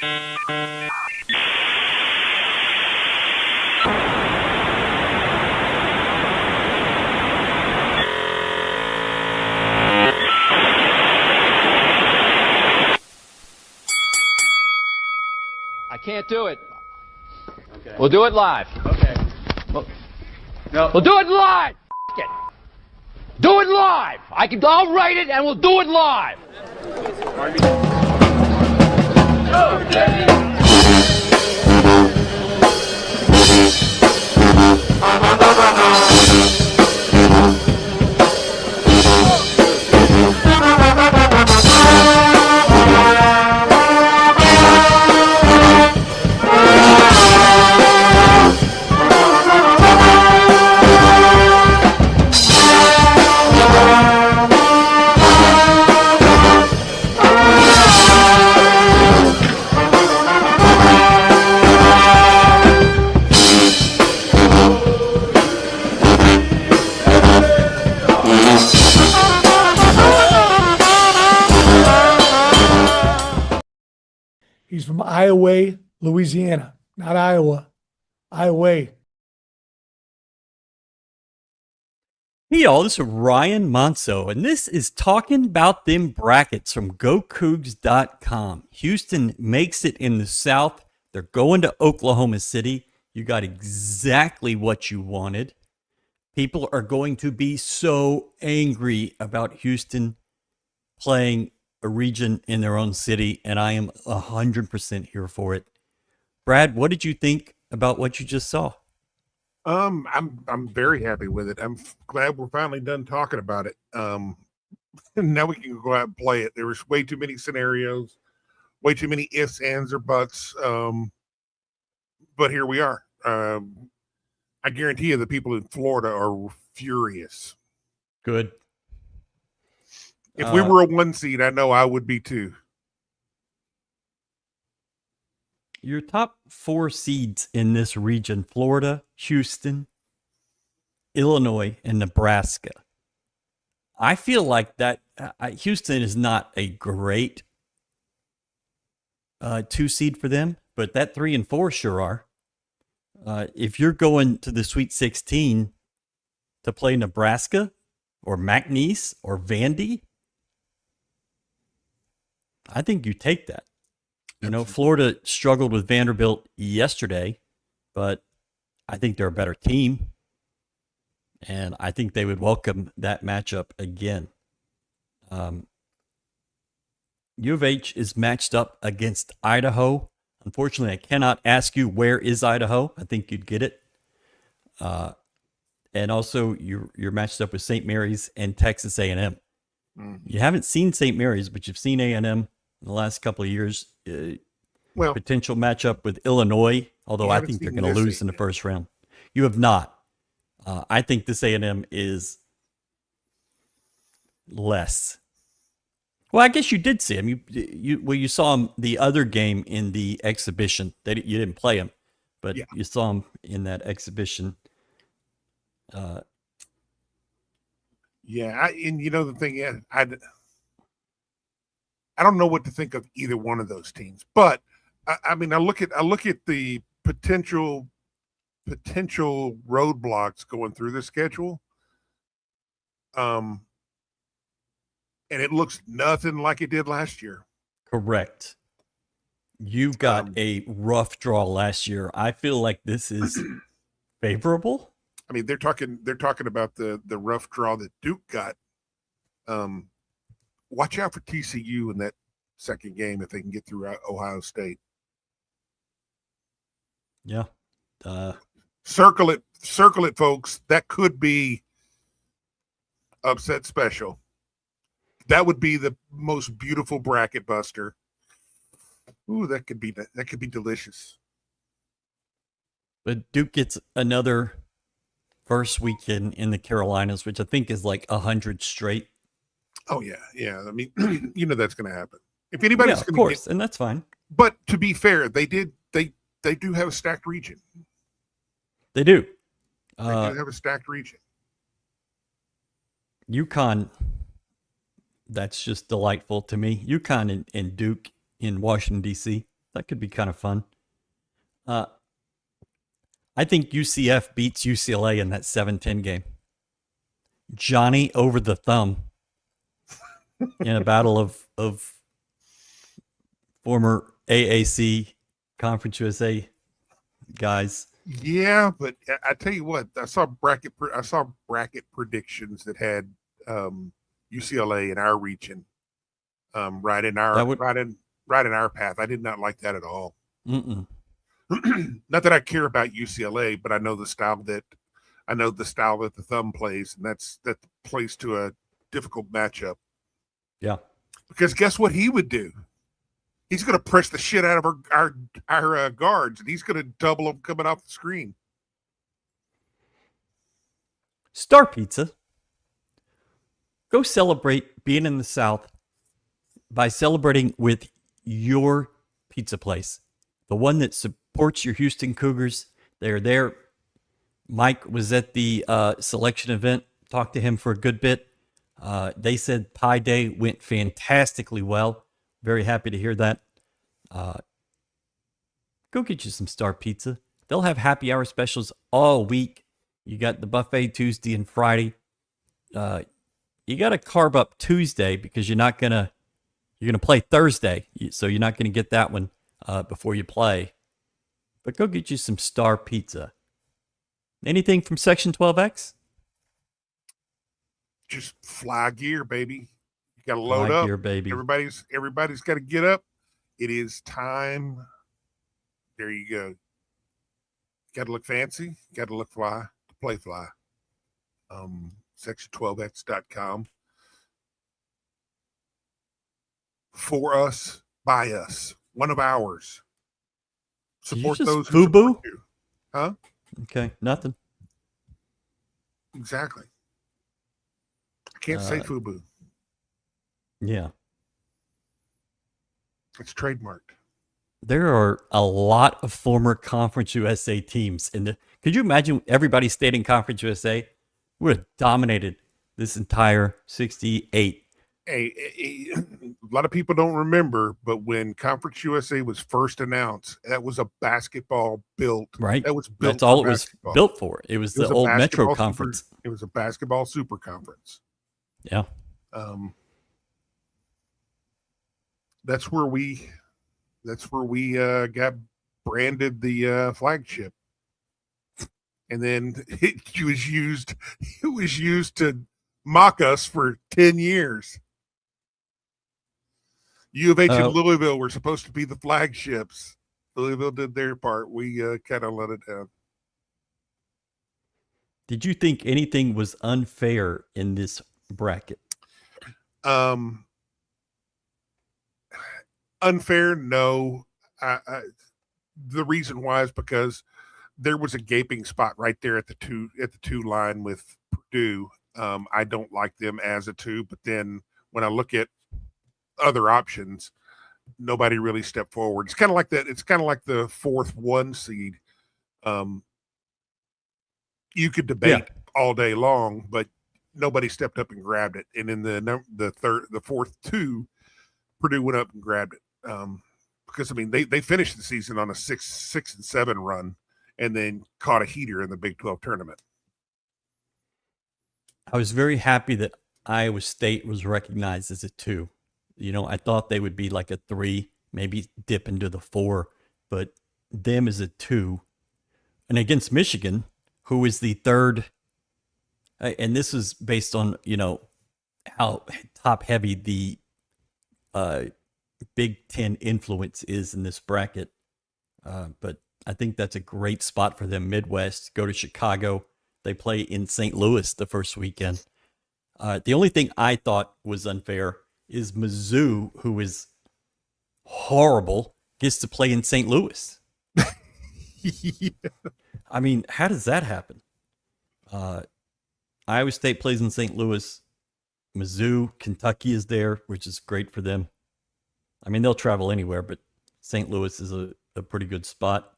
I can't do it. Okay. We'll do it live. Okay. No. We'll do it live. F it. Do it live. I'll write it and we'll do it live. He's from Iowa, Louisiana, not Iowa. Iowa. Hey y'all, this is Ryan Monso, and this is Talkin Bout Them Brackets from GoCoogs.com. Houston makes it in the South. They're going to Oklahoma City. You got exactly what you wanted. People are going to be so angry about Houston playing a region in their own city, and I am 100% here for it. Brad, what did you think about what you just saw? I'm very happy with it. I'm glad we're finally done talking about it. Now we can go out and play it. There was way too many scenarios, way too many ifs, ands, or buts. But here we are. I guarantee you the people in Florida are furious. Good. If we were a 1 seed, I know I would be too. Your top 4 seeds in this region, Florida, Houston, Illinois, and Nebraska. I feel like that Houston is not a great 2 seed for them, but that 3 and 4 sure are. If you're going to the Sweet 16 to play Nebraska or McNeese or Vandy, I think you take that. You know, Florida struggled with Vanderbilt yesterday, but I think they're a better team. And I think they would welcome that matchup again. U of H is matched up against Idaho. Unfortunately, I cannot ask you where is Idaho. I think you'd get it. And also, you're matched up with St. Mary's and Texas A&M. Mm-hmm. You haven't seen St. Mary's, but you've seen A&M in the last couple of years. Potential matchup with Illinois, although I think they're going to lose in the first round. You have not. I think this A&M is less. Well, I guess you did see him. You saw him the other game in the exhibition. You didn't play him, but you saw him in that exhibition. And you know the thing is, I don't know what to think of either one of those teams, but I mean, I look at the potential roadblocks going through the schedule, and it looks nothing like it did last year. Correct. You got a rough draw last year. I feel like this is favorable. I mean, they're talking about the rough draw that Duke got. Watch out for TCU in that second game if they can get through Ohio State. Yeah. Circle it, folks. That could be upset special. That would be the most beautiful bracket buster. Ooh, that could be delicious. But Duke gets another first weekend in the Carolinas, which I think is like 100 straight. Oh yeah. I mean, you know that's going to happen. If anybody's going to, of course, and that's fine. But to be fair, they do have a stacked region. They do. They do have a stacked region. UConn, that's just delightful to me. UConn and Duke in Washington, D.C. That could be kind of fun. I think UCF beats UCLA in that 7-10 game. Johnny over the thumb in a battle of former AAC Conference USA guys. Yeah, but I tell you what, I saw bracket predictions that had UCLA in our region, right in our path. I did not like that at all. Mm-mm. Not that I care about UCLA, but I know the style that the thumb plays, and that plays to a difficult matchup. Yeah, because guess what he would do? He's going to press the shit out of our guards, and he's going to double them coming off the screen. Star Pizza. Go celebrate being in the South by celebrating with your pizza place, the one that supports your Houston Cougars. They're there. Mike was at the selection event. Talked to him for a good bit. They said Pie Day went fantastically well. Very happy to hear that. Go get you some Star Pizza. They'll have happy hour specials all week. You got the buffet Tuesday and Friday. You got to carb up Tuesday because you're gonna play Thursday, so you're not gonna get that one before you play. But go get you some Star Pizza. Anything from Section 12X? Just fly gear, baby. You got to load Fly up. gear, baby. Everybody's got to get up. It is time. There you go. Got to look fancy. Got to look fly. To play fly. Section12x.com. For us, by us. One of ours. Support those who support you. Huh? Okay, nothing. Exactly. I can't say FUBU. Yeah. It's trademarked. There are a lot of former Conference USA teams. Could you imagine everybody stayed in Conference USA? We would have dominated this entire 68. A lot of people don't remember, but when Conference USA was first announced, that was a basketball built. Right. That was built. That's all it was built for. It was the old Metro Conference. It was a basketball super conference. Yeah. That's where we got branded the flagship, and then it was used to mock us for 10 years. U of H and Louisville were supposed to be the flagships. Louisville did their part. We kind of let it down. Did you think anything was unfair in this bracket? Unfair? No. The reason why is because there was a gaping spot right there at the two line with Purdue. I don't like them as a 2, but then when I look at other options, nobody really stepped forward. It's kind of like that. It's kind of like the 4th 1 seed. You could debate all day long, but nobody stepped up and grabbed it. And in the 4th 2, Purdue went up and grabbed it. Because I mean, they finished the season on a 6-7 run, and then caught a heater in the Big 12 tournament. I was very happy that Iowa State was recognized as a 2. You know, I thought they would be like a 3, maybe dip into the 4, but them as a 2. And against Michigan, who is the 3rd, and this is based on, you know, how top heavy the Big Ten influence is in this bracket. But I think that's a great spot for them. Midwest, go to Chicago. They play in St. Louis the first weekend. The only thing I thought was unfair is Mizzou, who is horrible, gets to play in St. Louis. Yeah. I mean, how does that happen? Iowa State plays in St. Louis. Mizzou, Kentucky is there, which is great for them. I mean, they'll travel anywhere, but St. Louis is a pretty good spot.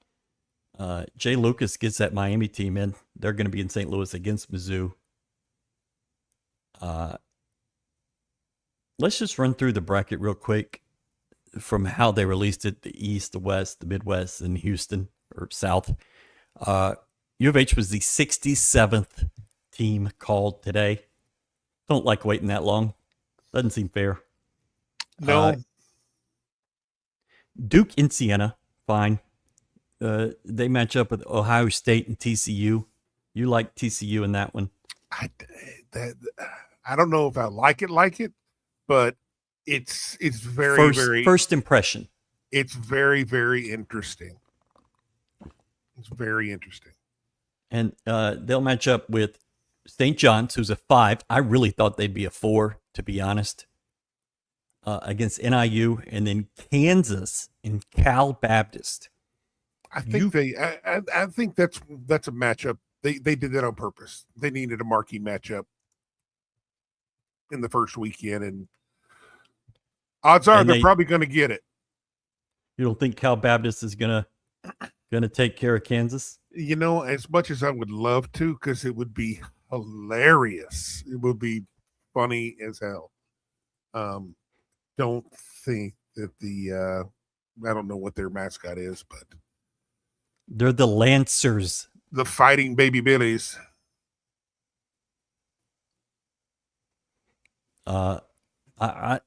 Jay Lucas gets that Miami team in. They're going to be in St. Louis against Mizzou. Let's just run through the bracket real quick. from how they released it, the East, the West, the Midwest, and Houston or South. U of H was the 67th team called today. Don't like waiting that long. Doesn't seem fair. No. Duke and Siena, fine. They match up with Ohio State and TCU. You like TCU in that one? I don't know if I like it, but it's very first impression. It's very, very interesting. It's very interesting. And they'll match up with St. John's, who's a 5. I really thought they'd be a 4, to be honest. Against NIU, and then Kansas and Cal Baptist. I think I think that's a matchup. They did that on purpose. They needed a marquee matchup in the first weekend, and odds are they're probably going to get it. You don't think Cal Baptist is gonna take care of Kansas? You know, as much as I would love to, because it would be hilarious. It would be funny as hell. Don't think that I don't know what their mascot is, but they're the Lancers, the Fighting Baby Billies. I'm gonna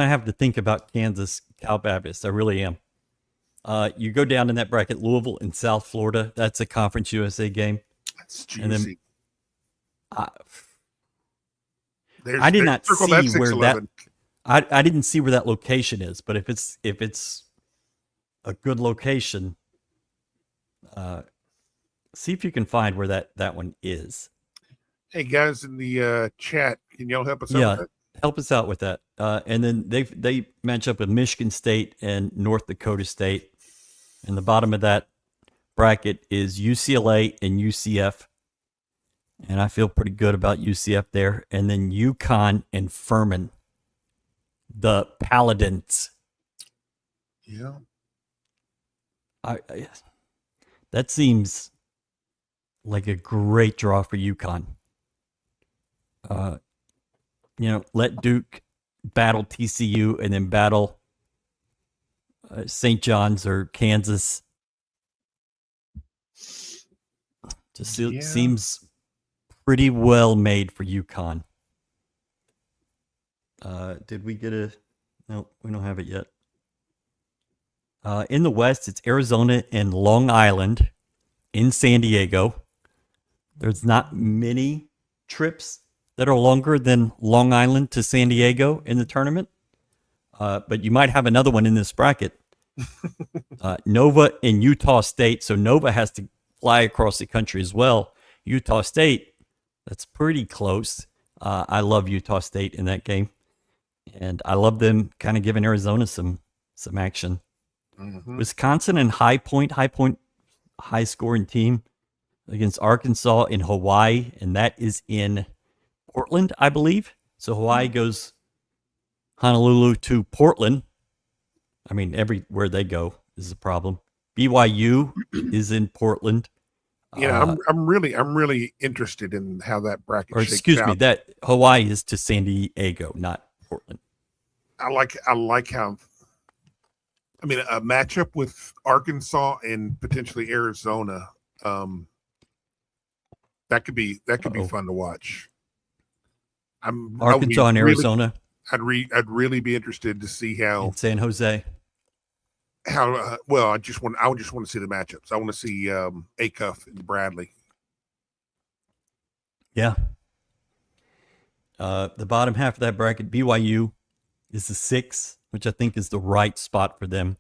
have to think about Kansas Cal Baptist. I really am. You go down in that bracket, Louisville and South Florida. That's a Conference USA game. That's juicy. And then, I did not see where that. I didn't see where that location is, but if it's a good location, see if you can find where that one is. Hey guys in the chat, can y'all help us out with that? Help us out with that. And then they match up with Michigan State and North Dakota State. And the bottom of that bracket is UCLA and UCF. And I feel pretty good about UCF there. And then UConn and Furman, the Paladins. Yeah. That seems like a great draw for UConn. Let Duke battle TCU and then battle St. John's or Kansas. Just seems pretty well made for UConn. Did we get a... No, we don't have it yet. In the West, it's Arizona and Long Island in San Diego. There's not many trips that are longer than Long Island to San Diego in the tournament. But you might have another one in this bracket. Nova and Utah State. So Nova has to fly across the country as well. Utah State, that's pretty close. I love Utah State in that game. And I love them kind of giving Arizona some action. Mm-hmm. Wisconsin and High Point, high scoring team against Arkansas in Hawaii. And that is in Portland, I believe. So Hawaii goes Honolulu to Portland. I mean, everywhere they go is a problem. BYU is in Portland. Yeah, I'm really interested in how that bracket shakes out. Excuse me, that Hawaii is to San Diego, not Portland. I like how. I mean, a matchup with Arkansas and potentially Arizona. That could be fun to watch. Arkansas and Arizona. I'd really be interested to see how in San Jose. I would just want to see the matchups. I want to see Acuff and Bradley. Yeah. The bottom half of that bracket, BYU is the 6, which I think is the right spot for them.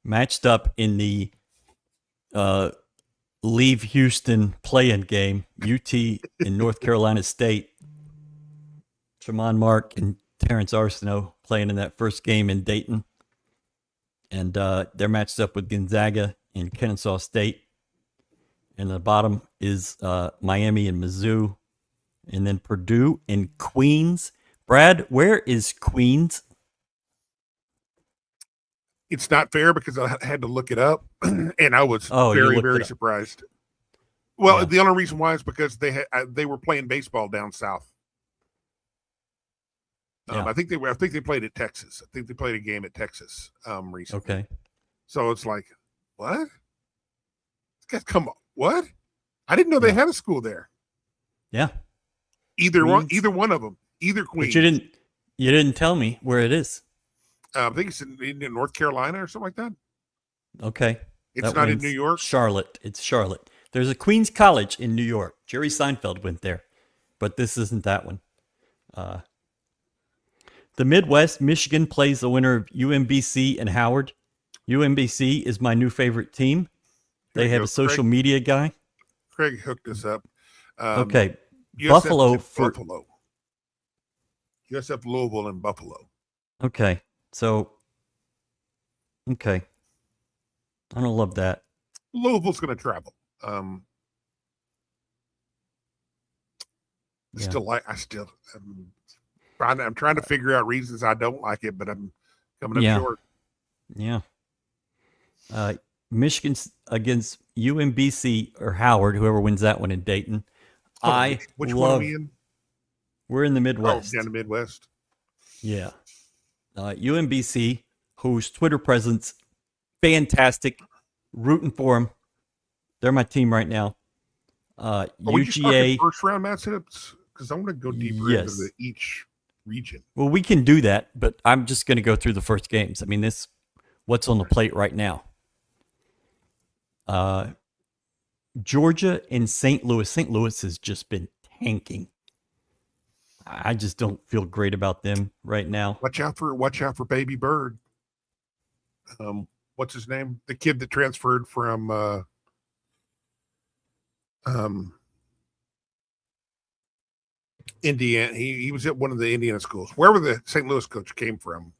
Matched up in the Leave Houston play-in game, UT and North Carolina State. Tremont Mark and Terrence Arsenault playing in that first game in Dayton. And they're matched up with Gonzaga and Kennesaw State. And the bottom is Miami and Mizzou. And then Purdue and Queens. Brad, where is Queens? It's not fair because I had to look it up, and I was very surprised. Well, The only reason why is because they were playing baseball down south. Yeah. I think they played at Texas. I think they played a game at Texas recently. Okay. So it's like, what? These guys come on. What? I didn't know they had a school there. Yeah. Either one of them. Either Queens. But you didn't tell me where it is. I think it's in North Carolina or something like that. Okay. It's not in New York? Charlotte. It's Charlotte. There's a Queens College in New York. Jerry Seinfeld went there, but this isn't that one. The Midwest, Michigan plays the winner of UMBC and Howard. UMBC is my new favorite team. They have a social media guy. Craig hooked us up. Okay. USF Buffalo for Buffalo. USF Louisville and Buffalo. Okay. So, okay. I don't love that. Louisville's going to travel. I'm trying to figure out reasons I don't like it, but I'm coming up short. Yeah. Michigan against UMBC or Howard, whoever wins that one in Dayton. Which one are we in? We're in the Midwest. Down the Midwest. Yeah. UMBC, whose Twitter presence, fantastic. Rooting for them. They're my team right now. UGA. First round matchups? Because I want to go deeper into each region. Well, we can do that, but I'm just going to go through the first games. I mean, what's on the plate right now. Georgia and St. Louis. St. Louis has just been tanking. I just don't feel great about them right now. Watch out for Baby Bird. What's his name? The kid that transferred from Indiana. He was at one of the Indiana schools, wherever the St. Louis coach came from.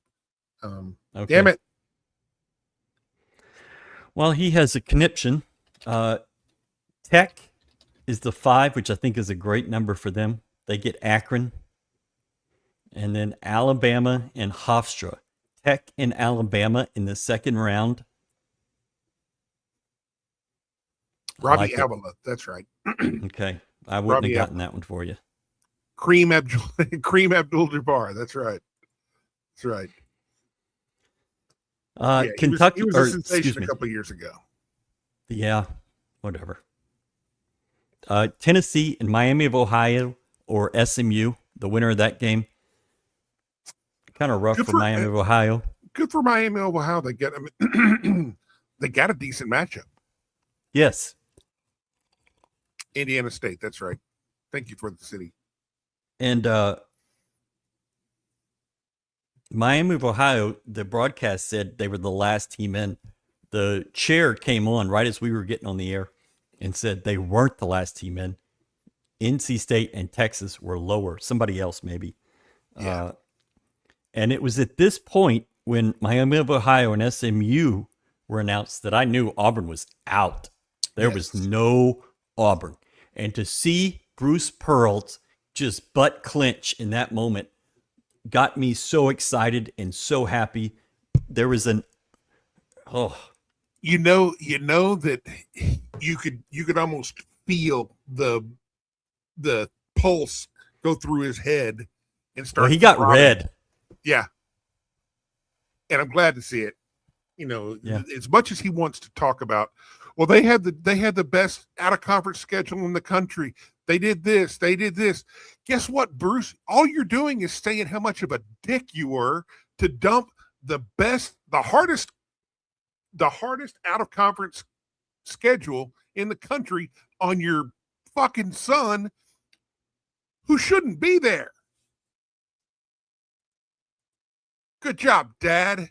Okay. Damn it. Well, he has a conniption. Tech is the 5, which I think is a great number for them. They get Akron. And then Alabama and Hofstra. Tech and Alabama in the second round. Robbie Avila, that's right. Okay. I wouldn't have gotten that one for you. Kareem Abdul-Jabbar, that's right. That's right. Kentucky he was a sensation a couple of years ago. Yeah, whatever. Tennessee and Miami of Ohio or SMU, the winner of that game. Kind of rough for Miami of Ohio. Good for Miami of Ohio. They got a decent matchup. Yes. Indiana State, that's right. Thank you for the city. And Miami of Ohio, the broadcast said they were the last team in. The chair came on right as we were getting on the air and said they weren't the last team in. NC State and Texas were lower. Somebody else maybe. Yeah. And it was at this point when Miami of Ohio and SMU were announced that I knew Auburn was out. There was no Auburn. And to see Bruce Pearls just butt clench in that moment got me so excited and so happy. There was you know that you could almost feel the pulse go through his head and start. Well, he got red. Yeah. And I'm glad to see it. As much as he wants to talk about, well, they had the best out of conference schedule in the country. They did this. Guess what, Bruce? All you're doing is saying how much of a dick you were to dump the hardest out of conference schedule in the country on your fucking son who shouldn't be there. Good job, Dad.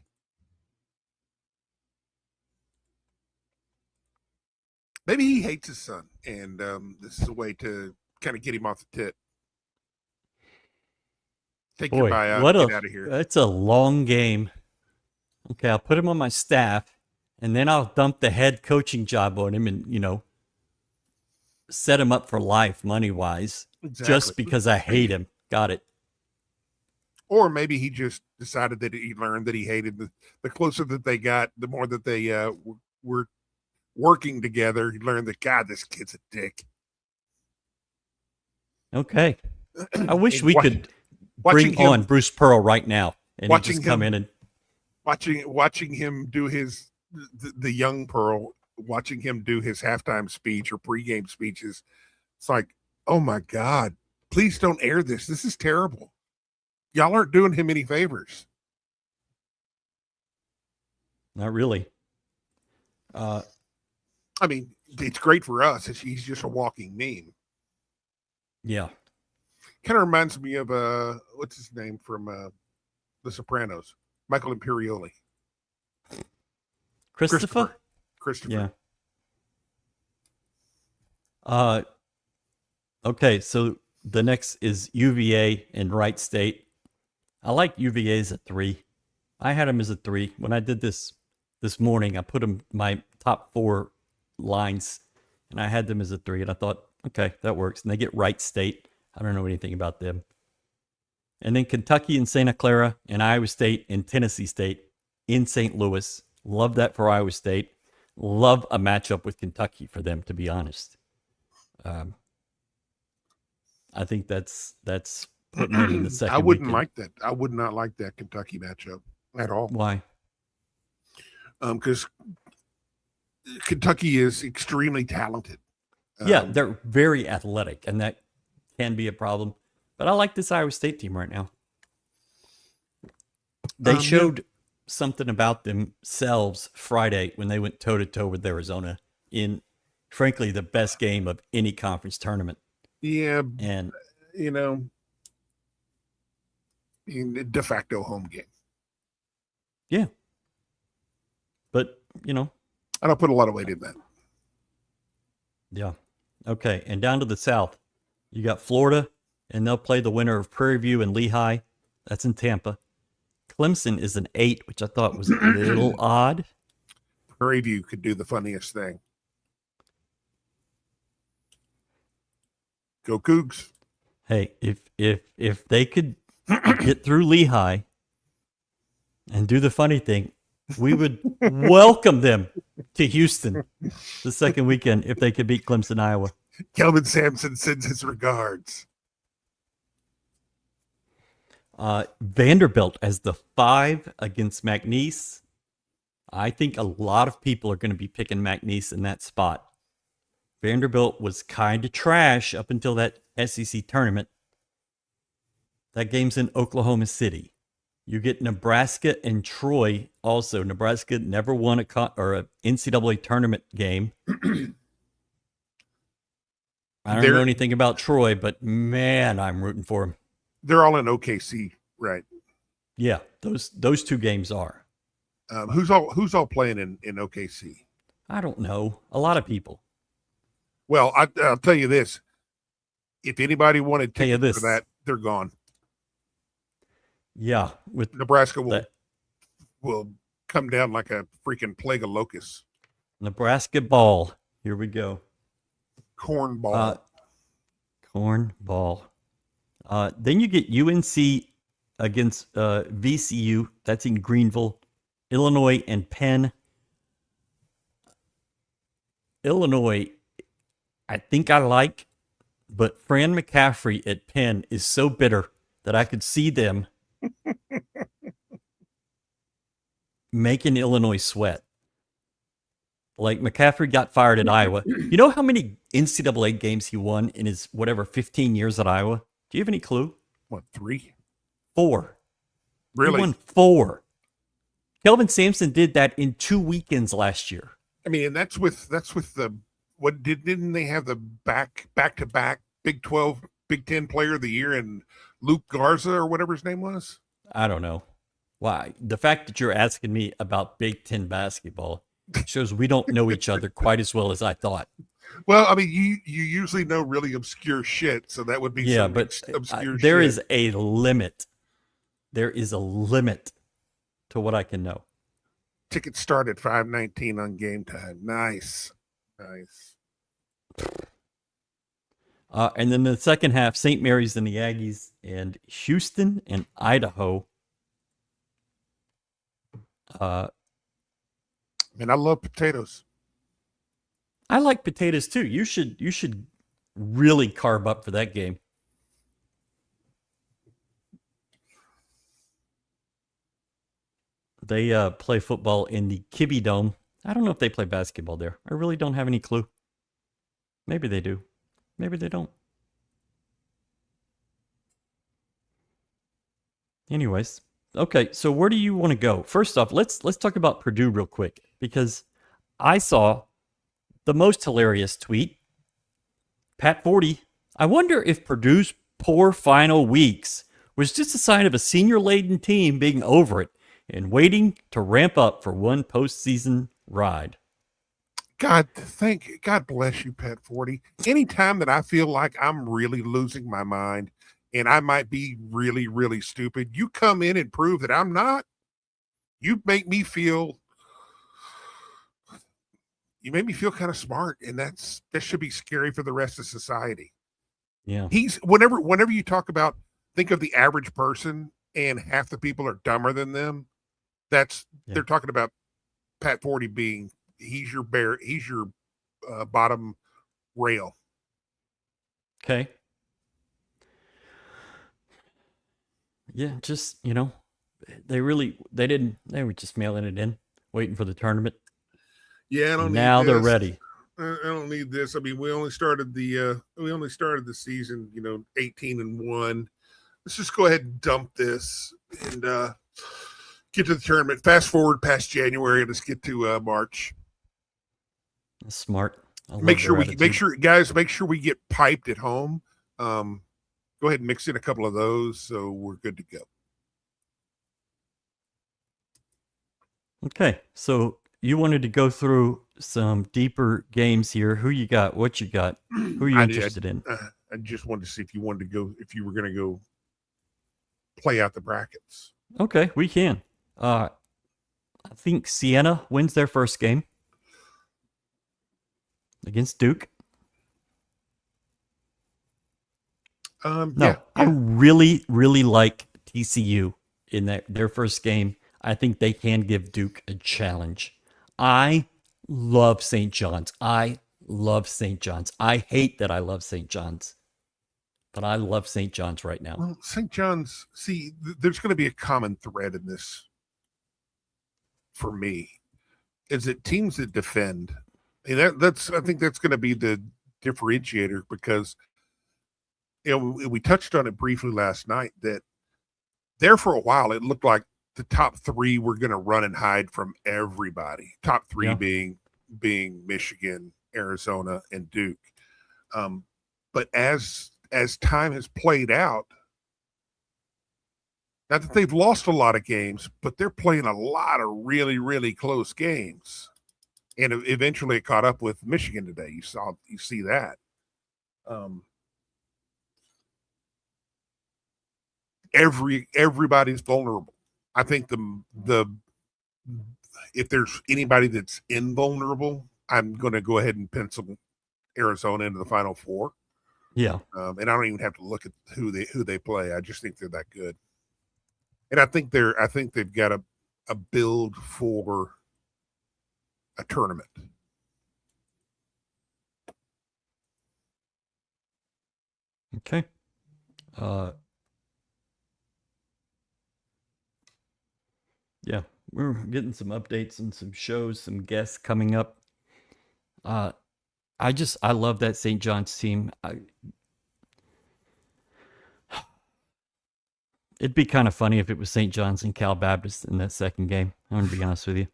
Maybe he hates his son, and this is a way to kind of get him off the tit. Take your buy out, get out of here. That's a long game. Okay, I'll put him on my staff, and then I'll dump the head coaching job on him and, set him up for life money-wise, just because I hate him. Got it. Or maybe he just decided that he learned that he hated the closer that they got, the more that they were working together. He learned that, God, this kid's a dick. Okay. I wish we could bring on Bruce Pearl right now, and he just come in and watching him do the young Pearl, watching him do his halftime speech or pregame speeches. It's like, oh my God, please don't air this. This is terrible. Y'all aren't doing him any favors. Not really. I mean, it's great for us. He's just a walking meme. Yeah. Kind of reminds me of what's his name from The Sopranos, Michael Imperioli. Christopher. Yeah. Okay, so the next is UVA and Wright State. I like UVA as a 3. I had them as a 3. When I did this morning, I put them my top 4 lines, and I had them as a 3, and I thought, okay, that works. And they get Wright State. I don't know anything about them. And then Kentucky and Santa Clara, and Iowa State and Tennessee State in St. Louis. Love that for Iowa State. Love a matchup with Kentucky for them, to be honest. I think that's putting them in the second. I wouldn't like that. I would not like that Kentucky matchup at all. Why? Because Kentucky is extremely talented. Yeah, they're very athletic, and that can be a problem. But I like this Iowa State team right now. They showed something about themselves Friday when they went toe-to-toe with Arizona in, frankly, the best game of any conference tournament. Yeah, and in de facto home game. Yeah, but I don't put a lot of weight in that. Yeah. Okay, and down to the south, you got Florida, and they'll play the winner of Prairie View and Lehigh. That's in Tampa. Clemson is an 8, which I thought was a little odd. Prairie View could do the funniest thing. Go Cougs. Hey, if they could get through Lehigh and do the funny thing, we would welcome them to Houston the second weekend if they could beat Clemson, Iowa. Kelvin Sampson sends his regards. Vanderbilt as the 5 against McNeese. I think a lot of people are going to be picking McNeese in that spot. Vanderbilt was kind of trash up until that SEC tournament. That game's in Oklahoma City. You get Nebraska and Troy also. Nebraska never won a NCAA tournament game. I don't know anything about Troy, but man, I'm rooting for them. They're all in OKC, right? Yeah, those 2 games are. Who's all playing in OKC? I don't know. A lot of people. Well, I'll tell you this. If anybody wanted tickets for that, they're gone. Yeah. With Nebraska will come down like a freaking plague of locusts. Nebraska ball. Here we go. Corn ball. Corn ball. Then you get UNC against VCU. That's in Greenville. Illinois and Penn. Illinois, I think I like, but Fran McCaffrey at Penn is so bitter that I could see them making Illinois sweat. Like McCaffrey got fired at Iowa. You know how many NCAA games he won in his 15 years at Iowa? Do you have any clue? What, 3? 4. Really? He won 4. Kelvin Sampson did that in 2 weekends last year. I mean, and that's with the didn't they have the back-to-back Big 12, Big 10 player of the year and Luke Garza or whatever his name was? I don't know. Why? The fact that you're asking me about Big 10 basketball shows we don't know each other quite as well as I thought. Well, I mean, you usually know really obscure shit, so that would be obscure there shit. Is a limit. There is a limit to what I can know. Tickets start at $5.19 on Game Time. Nice. And then the second half, St. Mary's and the Aggies, and Houston and Idaho. Man, I love potatoes. I like potatoes too. You should really carb up for that game. They play football in the Kibbe Dome. I don't know if they play basketball there. I really don't have any clue. Maybe they do. Maybe they don't. Anyways, okay, so where do you want to go? First off, let's talk about Purdue real quick, because I saw the most hilarious tweet. Pat 40, I wonder if Purdue's poor final weeks was just a sign of a senior-laden team being over it and waiting to ramp up for one postseason ride. God bless you, Pat 40. Anytime that I feel like I'm really losing my mind and I might be really, really stupid, you come in and prove that I'm not. You make me feel kind of smart, and that should be scary for the rest of society. Yeah. Whenever you talk about, think of the average person and half the people are dumber than them. They're talking about Pat 40 being, he's your bottom rail. Okay. Yeah, just, they were just mailing it in, waiting for the tournament. Yeah, I don't need now this. They're ready. I don't need this. I mean, we only started the season, 18-1. Let's just go ahead and dump this and get to the tournament. Fast forward past January. Let's get to March. That's smart. Make sure we get piped at home. Go ahead and mix in a couple of those, so we're good to go. Okay, so you wanted to go through some deeper games here. Who you got? What you got? Who are you interested in? I just wanted to see if you were going to go play out the brackets. Okay, we can. I think Siena wins their first game against Duke. Yeah. I really, really like TCU in their first game. I think they can give Duke a challenge. I love St. John's. I hate that I love St. John's, but I love St. John's right now. Well, St. John's, there's going to be a common thread in this for me, is that teams that defend. And I think that's going to be the differentiator, because we touched on it briefly last night that there for a while it looked like the top three were going to run and hide from everybody. Top three being Michigan, Arizona, and Duke. But as time has played out, not that they've lost a lot of games, but they're playing a lot of really, really close games. And eventually it caught up with Michigan today. You see that. Everybody's vulnerable. I think if there's anybody that's invulnerable, I'm going to go ahead and pencil Arizona into the Final Four. Yeah. And I don't even have to look at who they play. I just think they're that good. And I think they've got a build for a tournament. Okay. Yeah, we're getting some updates and some shows, some guests coming up. I love that St. John's team. It'd be kind of funny if it was St. John's and Cal Baptist in that second game. I'm going to be honest with you.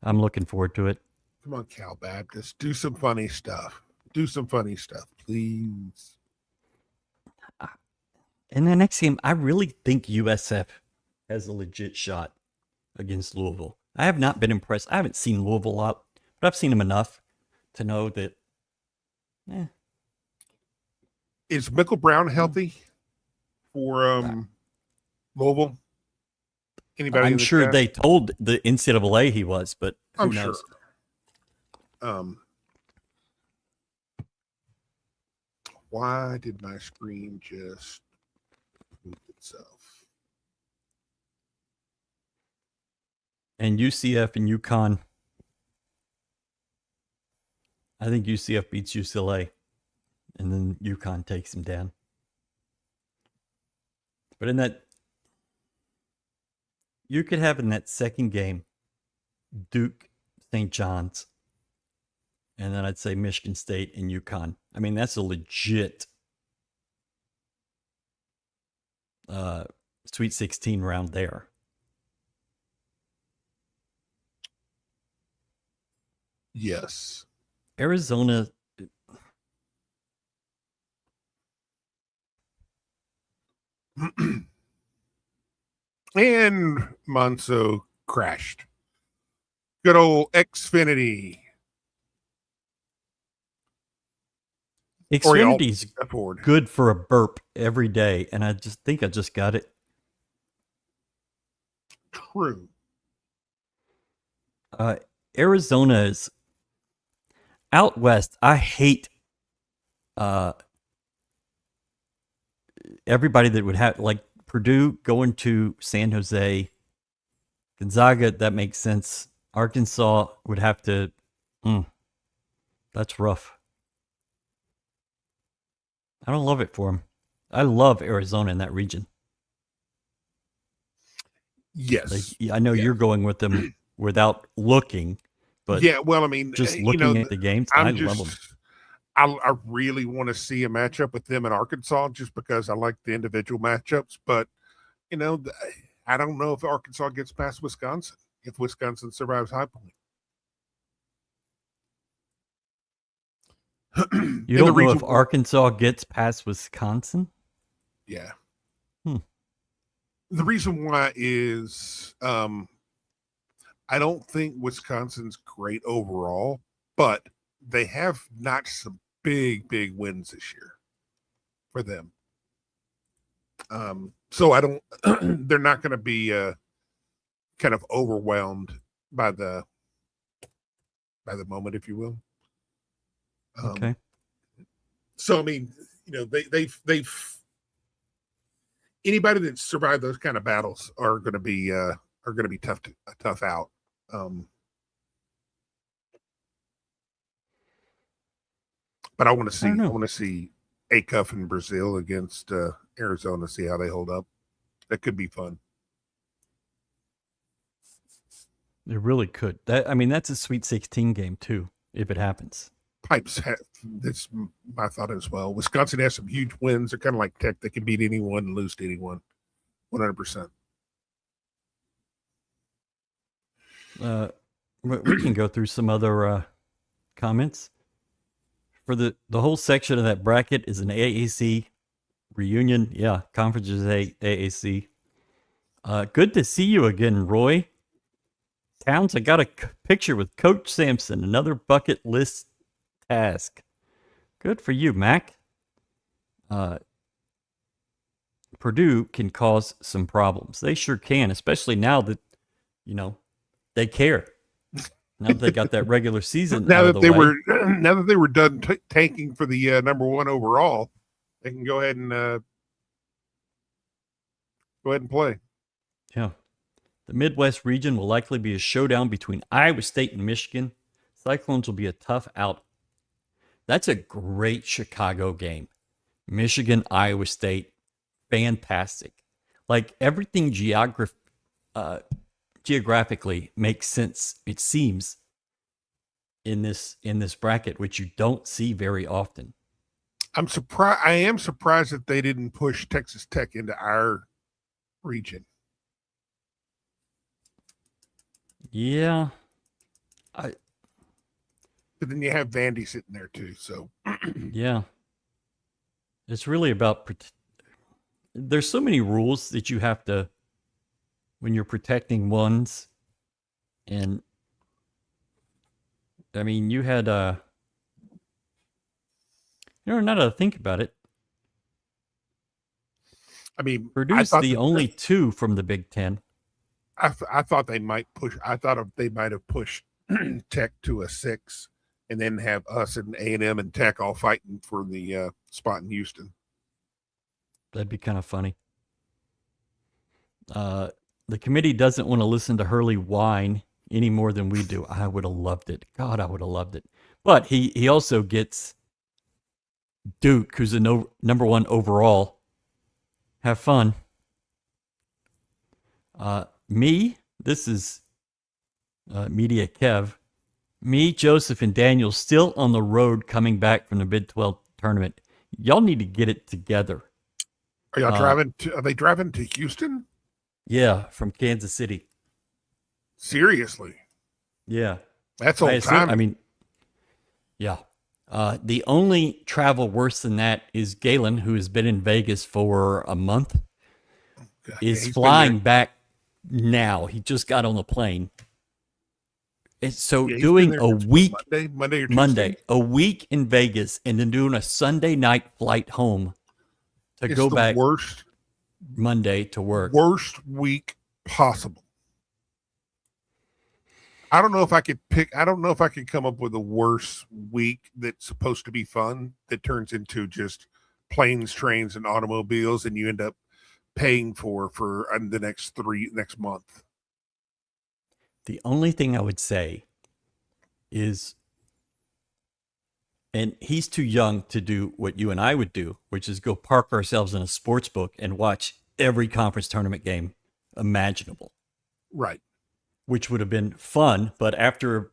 I'm looking forward to it. Come on, Cal Baptist. Do some funny stuff. Please. In the next game, I really think USF has a legit shot against Louisville. I have not been impressed. I haven't seen Louisville a lot, but I've seen them enough to know that. Is Michael Brown healthy for Louisville? Anybody? I'm sure they told the NCAA he was, but who knows? Sure. Why did my screen just move itself? And UCF and UConn. I think UCF beats UCLA, and then UConn takes them down. But in that, you could have in that second game Duke, St. John's, and then I'd say Michigan State and UConn. I mean, that's a legit Sweet 16 round there. Yes. Arizona. And Monso crashed. Good old Xfinity. Xfinity's good for a burp every day, and I think I just got it. True. Arizona is out west. I hate everybody that would have, like, Purdue going to San Jose. Gonzaga, that makes sense. Arkansas would have to. That's rough. I don't love it for them. I love Arizona in that region. Yes. I know you're going with them without looking, but yeah, well, I mean, just looking at the games, I love them. I really want to see a matchup with them in Arkansas just because I like the individual matchups. But, I don't know if Arkansas gets past Wisconsin, if Wisconsin survives High Point. You don't know if Arkansas gets past Wisconsin? Yeah. The reason why is I don't think Wisconsin's great overall, but they have notched some big wins this year for them. So I don't they're not going to be kind of overwhelmed by the moment, if you will. Okay. So I mean, they've anybody that survived those kind of battles are going to be tough out. But I want to see Acuff in Brazil against Arizona, see how they hold up. That could be fun. It really could. That's a Sweet 16 game too, if it happens. That's my thought as well. Wisconsin has some huge wins. They're kind of like Tech. They can beat anyone and lose to anyone. 100%. We can go through some other comments. For the whole section of that bracket is an AAC reunion. Yeah, conference is AAC. Good to see you again, Roy. Towns, I got a picture with Coach Sampson. Another bucket list task. Good for you, Mac. Purdue can cause some problems. They sure can, especially now that, they care. Now that they got that regular season now out that of the way. Now that they were done tanking for the number one overall, they can go ahead and play. Yeah. The Midwest region will likely be a showdown between Iowa State and Michigan. Cyclones will be a tough out. That's a great Chicago game. Michigan, Iowa State, fantastic. Like, everything geographically makes sense, it seems, in this bracket, which you don't see very often. I'm surprised. I am surprised that they didn't push Texas Tech into our region. Yeah. But then you have Vandy sitting there too, so. Yeah. It's really about there's so many rules that you have to, when you're protecting ones. And I mean, you had now to think about it. I mean, Purdue's the only two from the Big Ten. I thought they might push. I thought they might have pushed Tech to a 6, and then have us and A&M and Tech all fighting for the spot in Houston. That'd be kind of funny. The committee doesn't want to listen to Hurley whine any more than we do. I would have loved it. God, I would have loved it. But he also gets Duke, who's the number one overall. Have fun. This is Media Kev. Me, Joseph, and Daniel still on the road coming back from the Big 12 tournament. Y'all need to get it together. Are y'all driving? Are they driving to Houston? Yeah, from Kansas City. Seriously? Yeah. That's old time. I mean, yeah. The only travel worse than that is Galen, who has been in Vegas for a month, is flying back now. He just got on the plane. So doing a week, Monday, a week in Vegas, and then doing a Sunday night flight home to go back worst Monday to work. Worst week possible. I don't know if I could come up with a worse week that's supposed to be fun that turns into just planes, trains, and automobiles, and you end up paying for the next month. The only thing I would say is, and he's too young to do what you and I would do, which is go park ourselves in a sports book and watch every conference tournament game imaginable. Right. Which would have been fun, but after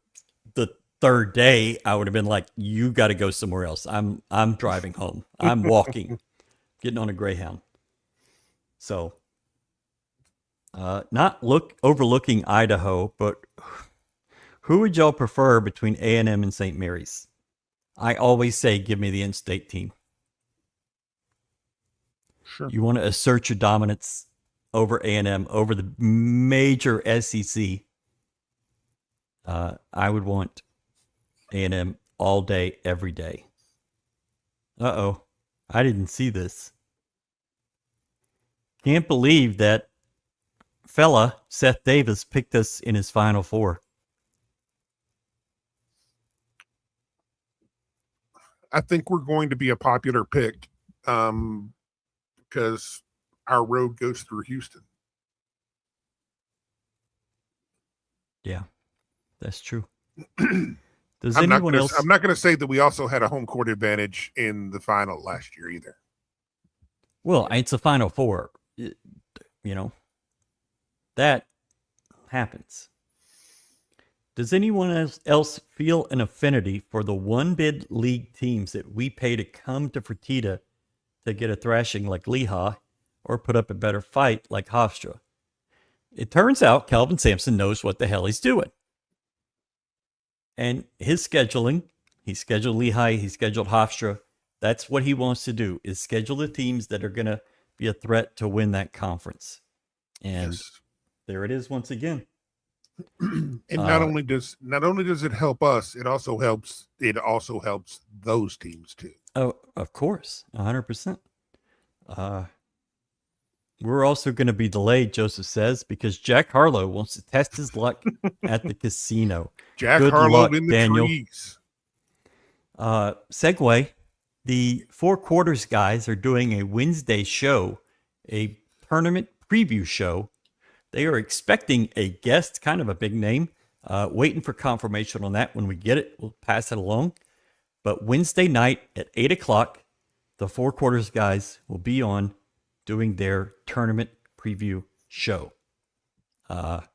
the third day, I would have been like, you got to go somewhere else. I'm driving home. I'm walking, getting on a Greyhound. So not overlooking Idaho, but who would y'all prefer between A&M and St. Mary's? I always say, give me the in-state team. Sure. You want to assert your dominance over A&M, over the major SEC. I would want A&M all day, every day. Uh-oh. I didn't see this. Can't believe that fella, Seth Davis, picked us in his Final Four. I think we're going to be a popular pick because our road goes through Houston. Yeah, that's true. I'm not going to say that we also had a home court advantage in the final last year either. Well, it's a Final Four. You know, that happens. Does anyone else feel an affinity for the one-bid league teams that we pay to come to Fertitta to get a thrashing like Lehigh or put up a better fight like Hofstra? It turns out Calvin Sampson knows what the hell he's doing. And his scheduling, he scheduled Lehigh, he scheduled Hofstra. That's what he wants to do, is schedule the teams that are going to be a threat to win that conference. And there it is once again. And not only does it help us, it also helps those teams too. Oh, of course, 100%. We're also going to be delayed, Joseph says, because Jack Harlow wants to test his luck at the casino. Good Harlow luck, in the Daniel. Trees. Segue. The Four Quarters guys are doing a Wednesday show, a tournament preview show. They are expecting a guest, kind of a big name. Waiting for confirmation on that. When we get it, we'll pass it along. But Wednesday night at 8 o'clock, the Four Quarters guys will be on doing their tournament preview show. I'll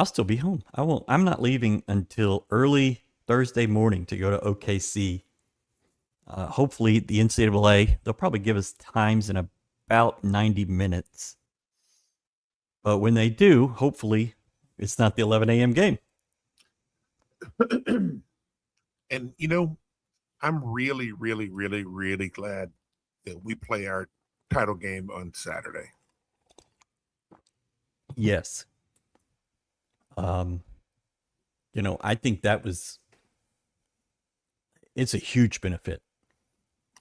still be home. I'm not leaving until early Thursday morning to go to OKC. Hopefully the NCAA, they'll probably give us times in about 90 minutes. But when they do, hopefully it's not the 11 a.m. game. And, you know, I'm really, really, really, really glad that we play our title game on Saturday. Yes. You know, I think it's a huge benefit.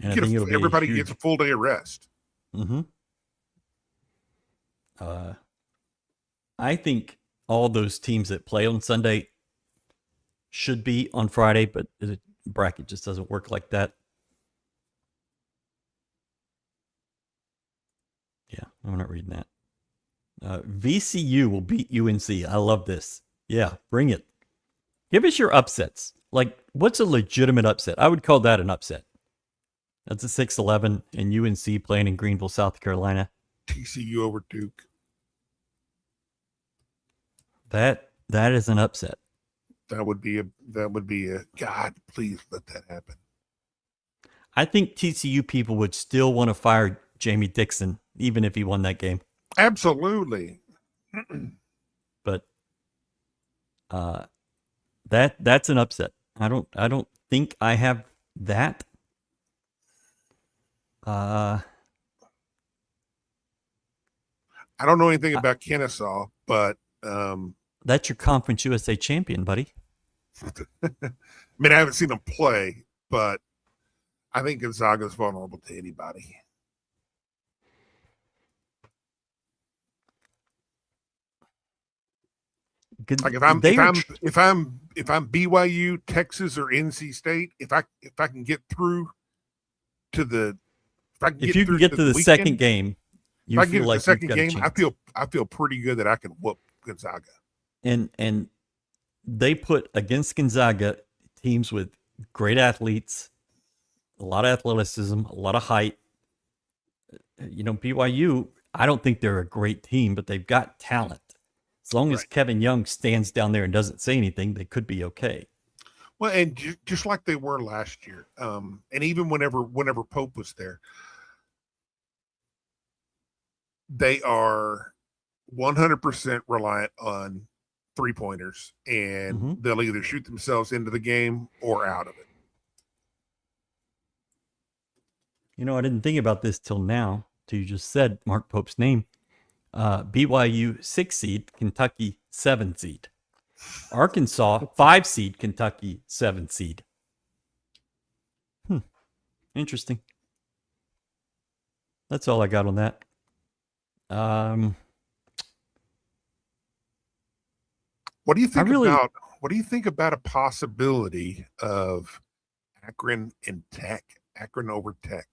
And I think everybody gets a full day of rest. Mm-hmm. I think all those teams that play on Sunday should be on Friday, but the bracket just doesn't work like that. Yeah, I'm not reading that. VCU will beat UNC. I love this. Yeah, bring it. Give us your upsets. Like, what's a legitimate upset? I would call that an upset. That's a 6-11 and UNC playing in Greenville, South Carolina. TCU over Duke. That is an upset. That would be a God, please let that happen. I think TCU people would still want to fire Jamie Dixon, even if he won that game. Absolutely. But that's an upset. I don't think I have that. I don't know anything about Kennesaw, but that's your Conference USA champion, buddy. I mean, I haven't seen them play, but I think Gonzaga's vulnerable to anybody. Like if I'm BYU, Texas, or NC State, if I can get through to the if you can get to the second game, you feel like the second game, I feel pretty good that I can whoop Gonzaga. And they put against Gonzaga teams with great athletes, a lot of athleticism, a lot of height. BYU, I don't think they're a great team, but they've got talent. As long as Kevin Young stands down there and doesn't say anything, they could be okay. Well, and just like they were last year, and even whenever Pope was there, they are 100% reliant on three-pointers, and they'll either shoot themselves into the game or out of it. I didn't think about this till now, till you just said Mark Pope's name. BYU 6 seed, Kentucky 7 seed. Arkansas 5 seed, Kentucky 7 seed. Interesting. That's all I got on that. What do you think about a possibility of Akron and Tech? Akron over Tech.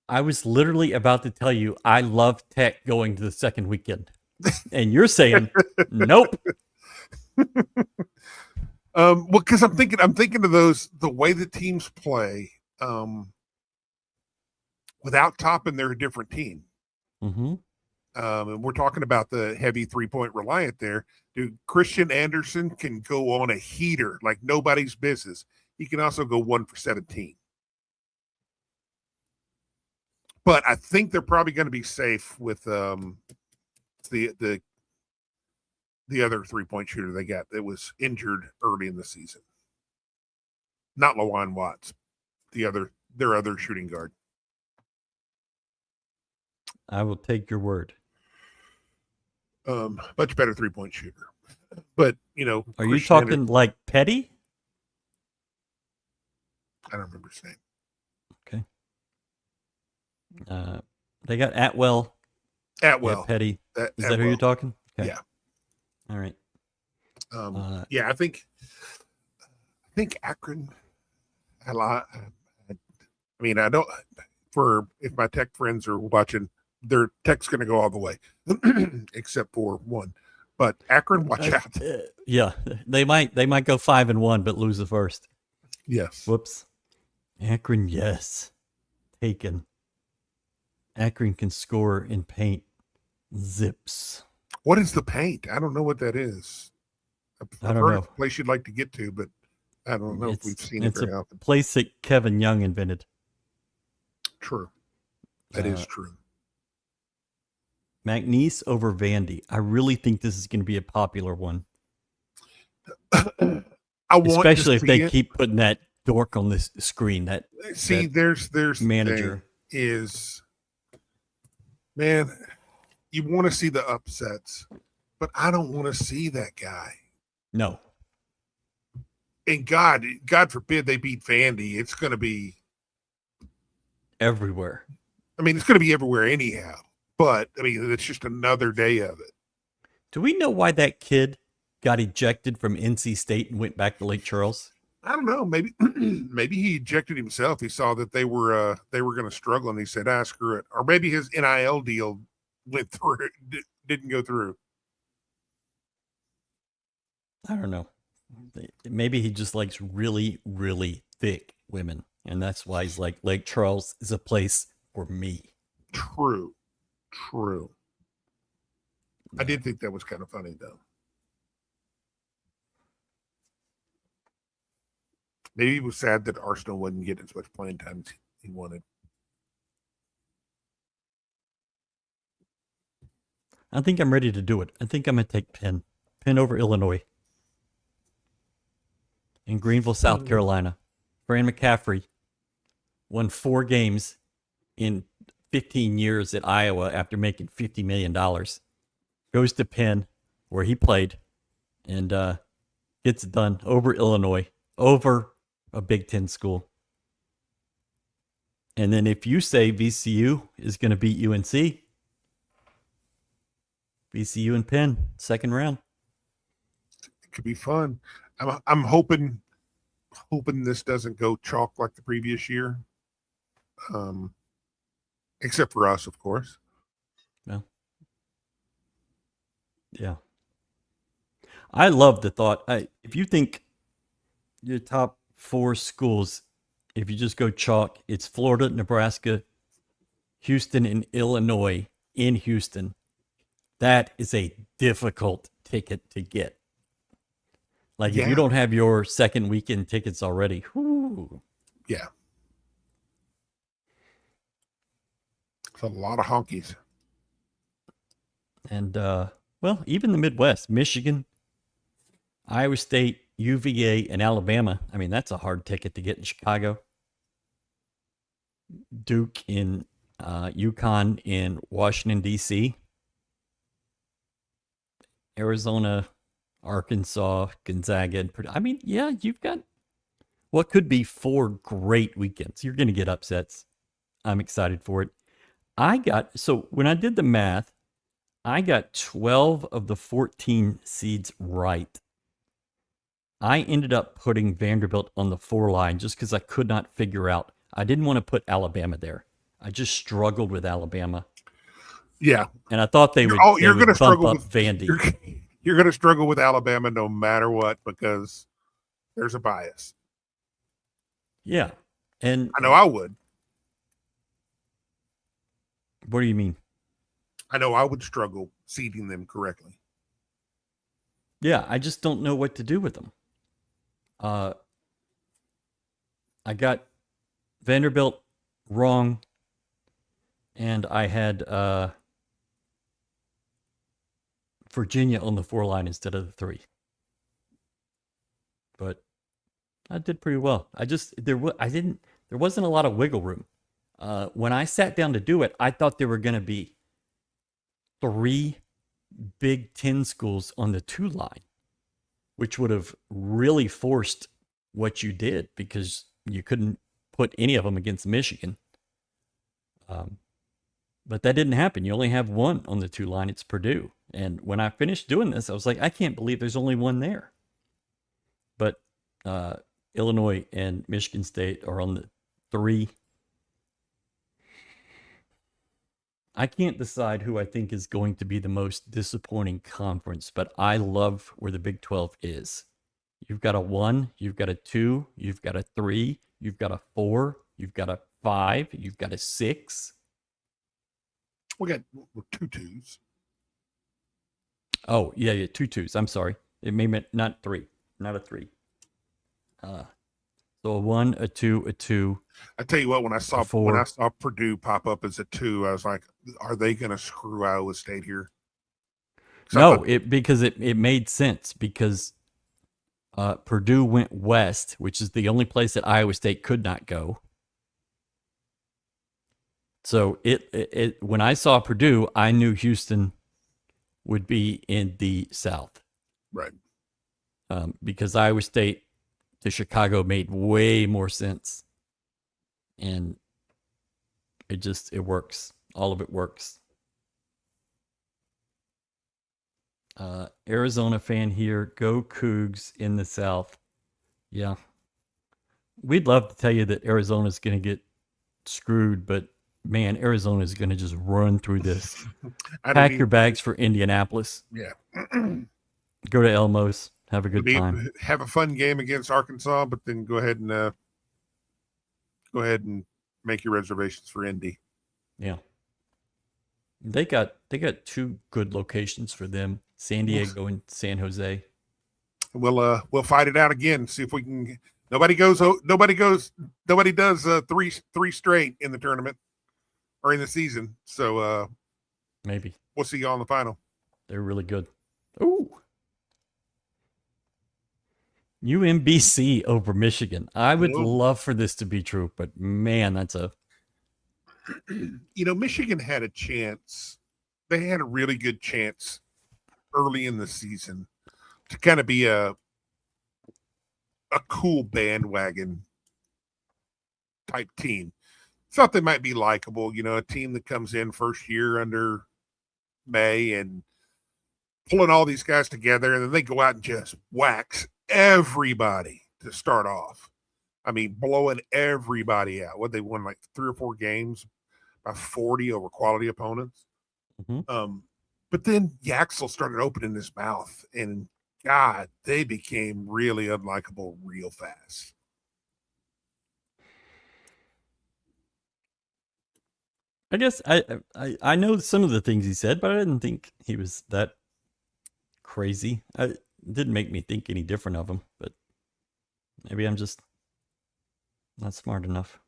I was literally about to tell you I love Tech going to the second weekend. And you're saying nope. Well, because I'm thinking of those, the way the teams play, without topping, they're a different team. And we're talking about the heavy 3-point reliant there. Dude, Christian Anderson can go on a heater like nobody's business. He can also go 1 for 17. But I think they're probably going to be safe with the other 3-point shooter they got that was injured early in the season. Not LaJuan Watts, their other shooting guard. I will take your word. Much better 3-point shooter. But, are you talking like Petty? I don't remember his name. Okay. They got Atwell. Petty. Is that who you're talking? Okay. Yeah. All right. I think Akron. I mean, I don't. If my Tech friends are watching, their Tech's going to go all the way, except for one. But Akron, watch out. Yeah, they might go 5-1, but lose the first. Yes. Whoops. Akron, yes. Taken. Akron can score in paint. Zips. What is the paint? I don't know what that is. I don't know. It's a place you'd like to get to, but I don't know if we've seen it very often. It's a place that Kevin Young invented. True. That is true. McNeese over Vandy. I really think this is going to be a popular one. Especially if they keep putting that dork on this screen. There's manager is, man, you want to see the upsets, but I don't want to see that guy. No. And God forbid they beat Vandy. It's going to be everywhere. I mean, it's going to be everywhere anyhow. But, I mean, it's just another day of it. Do we know why that kid got ejected from NC State and went back to Lake Charles? I don't know. Maybe he ejected himself. He saw that they were going to struggle, and he said, screw it. Or maybe his NIL deal went through, didn't go through. I don't know. Maybe he just likes really, really thick women, and that's why he's like, Lake Charles is a place for me. True. I did think that was kind of funny, though. Maybe he was sad that Arsenal wouldn't get as much playing time as he wanted. I think I'm ready to do it. I think I'm going to take Penn. Penn over Illinois. In Greenville, South Carolina. Fran McCaffrey won 4 games in 15 years at Iowa after making $50 million. Goes to Penn, where he played, and gets it done over Illinois, over a Big Ten school. And then if you say VCU is going to beat UNC, VCU and Penn, second round. It could be fun. I'm hoping this doesn't go chalk like the previous year. Except for us, of course. No. Yeah. I love the thought. If you think your top 4 schools, if you just go chalk, it's Florida, Nebraska, Houston, and Illinois in Houston. That is a difficult ticket to get. Like, if you don't have your second weekend tickets already, whoo. Yeah. It's a lot of honkies. And, well, even the Midwest, Michigan, Iowa State, UVA, and Alabama. I mean, that's a hard ticket to get in Chicago. Duke in UConn in Washington, D.C. Arizona, Arkansas, Gonzaga, and Purdue. I mean, yeah, you've got what could be 4 great weekends. You're going to get upsets. I'm excited for it. So when I did the math, I got 12 of the 14 seeds right. I ended up putting Vanderbilt on the 4 line just because I could not figure out. I didn't want to put Alabama there. I just struggled with Alabama. Yeah. And I thought they would, you're going to struggle up Vandy. You're going to struggle with Alabama no matter what because there's a bias. Yeah. And I know I would. What do you mean? I know I would struggle seeding them correctly. Yeah, I just don't know what to do with them. I got Vanderbilt wrong, and I had Virginia on the 4 line instead of the 3. But I did pretty well. There wasn't a lot of wiggle room. When I sat down to do it, I thought there were going to be 3 Big Ten schools on the 2 line, which would have really forced what you did because you couldn't put any of them against Michigan. But that didn't happen. You only have 1 on the 2 line. It's Purdue. And when I finished doing this, I was like, I can't believe there's only 1 there. But Illinois and Michigan State are on the 3. I can't decide who I think is going to be the most disappointing conference, but I love where the Big 12 is. You've got a 1, you've got a 2, you've got a 3, you've got a 4, you've got a 5, you've got a 6. We got 2 2s. Oh, yeah, 2 2s. I'm sorry. It may meant not 3, not a 3. So a 1, a 2, a 2. I tell you what, when I saw Purdue pop up as a 2, I was like, are they going to screw Iowa State here? No, because it made sense because Purdue went west, which is the only place that Iowa State could not go. So when I saw Purdue, I knew Houston would be in the South. Right. Because Iowa State to Chicago made way more sense. And it works. All of it works. Arizona fan here. Go Cougs in the South. Yeah. We'd love to tell you that Arizona's going to get screwed, but man, Arizona is going to just run through this. Pack your bags for Indianapolis. Yeah. Go to Elmo's. Have a good time. Have a fun game against Arkansas, but then go ahead and make your reservations for Indy. Yeah. They got two good locations for them: San Diego and San Jose. We'll fight it out again. See if we can. Nobody does three straight in the tournament or in the season. So Maybe we'll see y'all in the final. they're really good. Ooh. UMBC over Michigan. I would love for this to be true, but man, that's a. Michigan had a chance. They had a really good chance early in the season to kind of be a cool bandwagon type team. Thought they might be likable, a team that comes in first year under May and pulling all these guys together, and then they go out and just wax everybody to start off. I mean, blowing everybody out. What, they won like 3 or 4 games by 40 over quality opponents. Mm-hmm. But then Yaxel started opening his mouth, and God, they became really unlikable real fast. I guess I know some of the things he said, but I didn't think he was that crazy. It didn't make me think any different of him, but maybe I'm just not smart enough.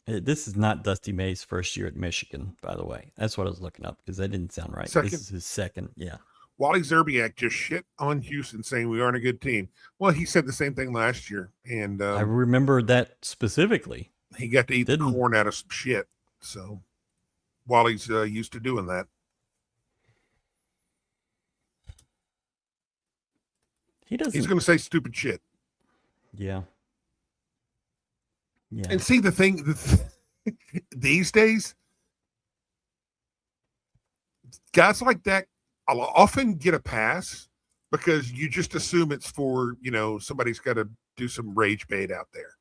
This is not Dusty May's first year at Michigan, by the way. That's what I was looking up because that didn't sound right. Second. This is his second, yeah. Wally Zerbiak just shit on Houston saying we aren't a good team. Well, he said the same thing last year. And I remember that specifically. He got to eat the corn out of some shit. So Wally's used to doing that. He doesn't. He's going to say stupid shit. Yeah. Yeah. And see, the thing these days, guys like that I'll often get a pass because you just assume it's for, somebody's got to do some rage bait out there.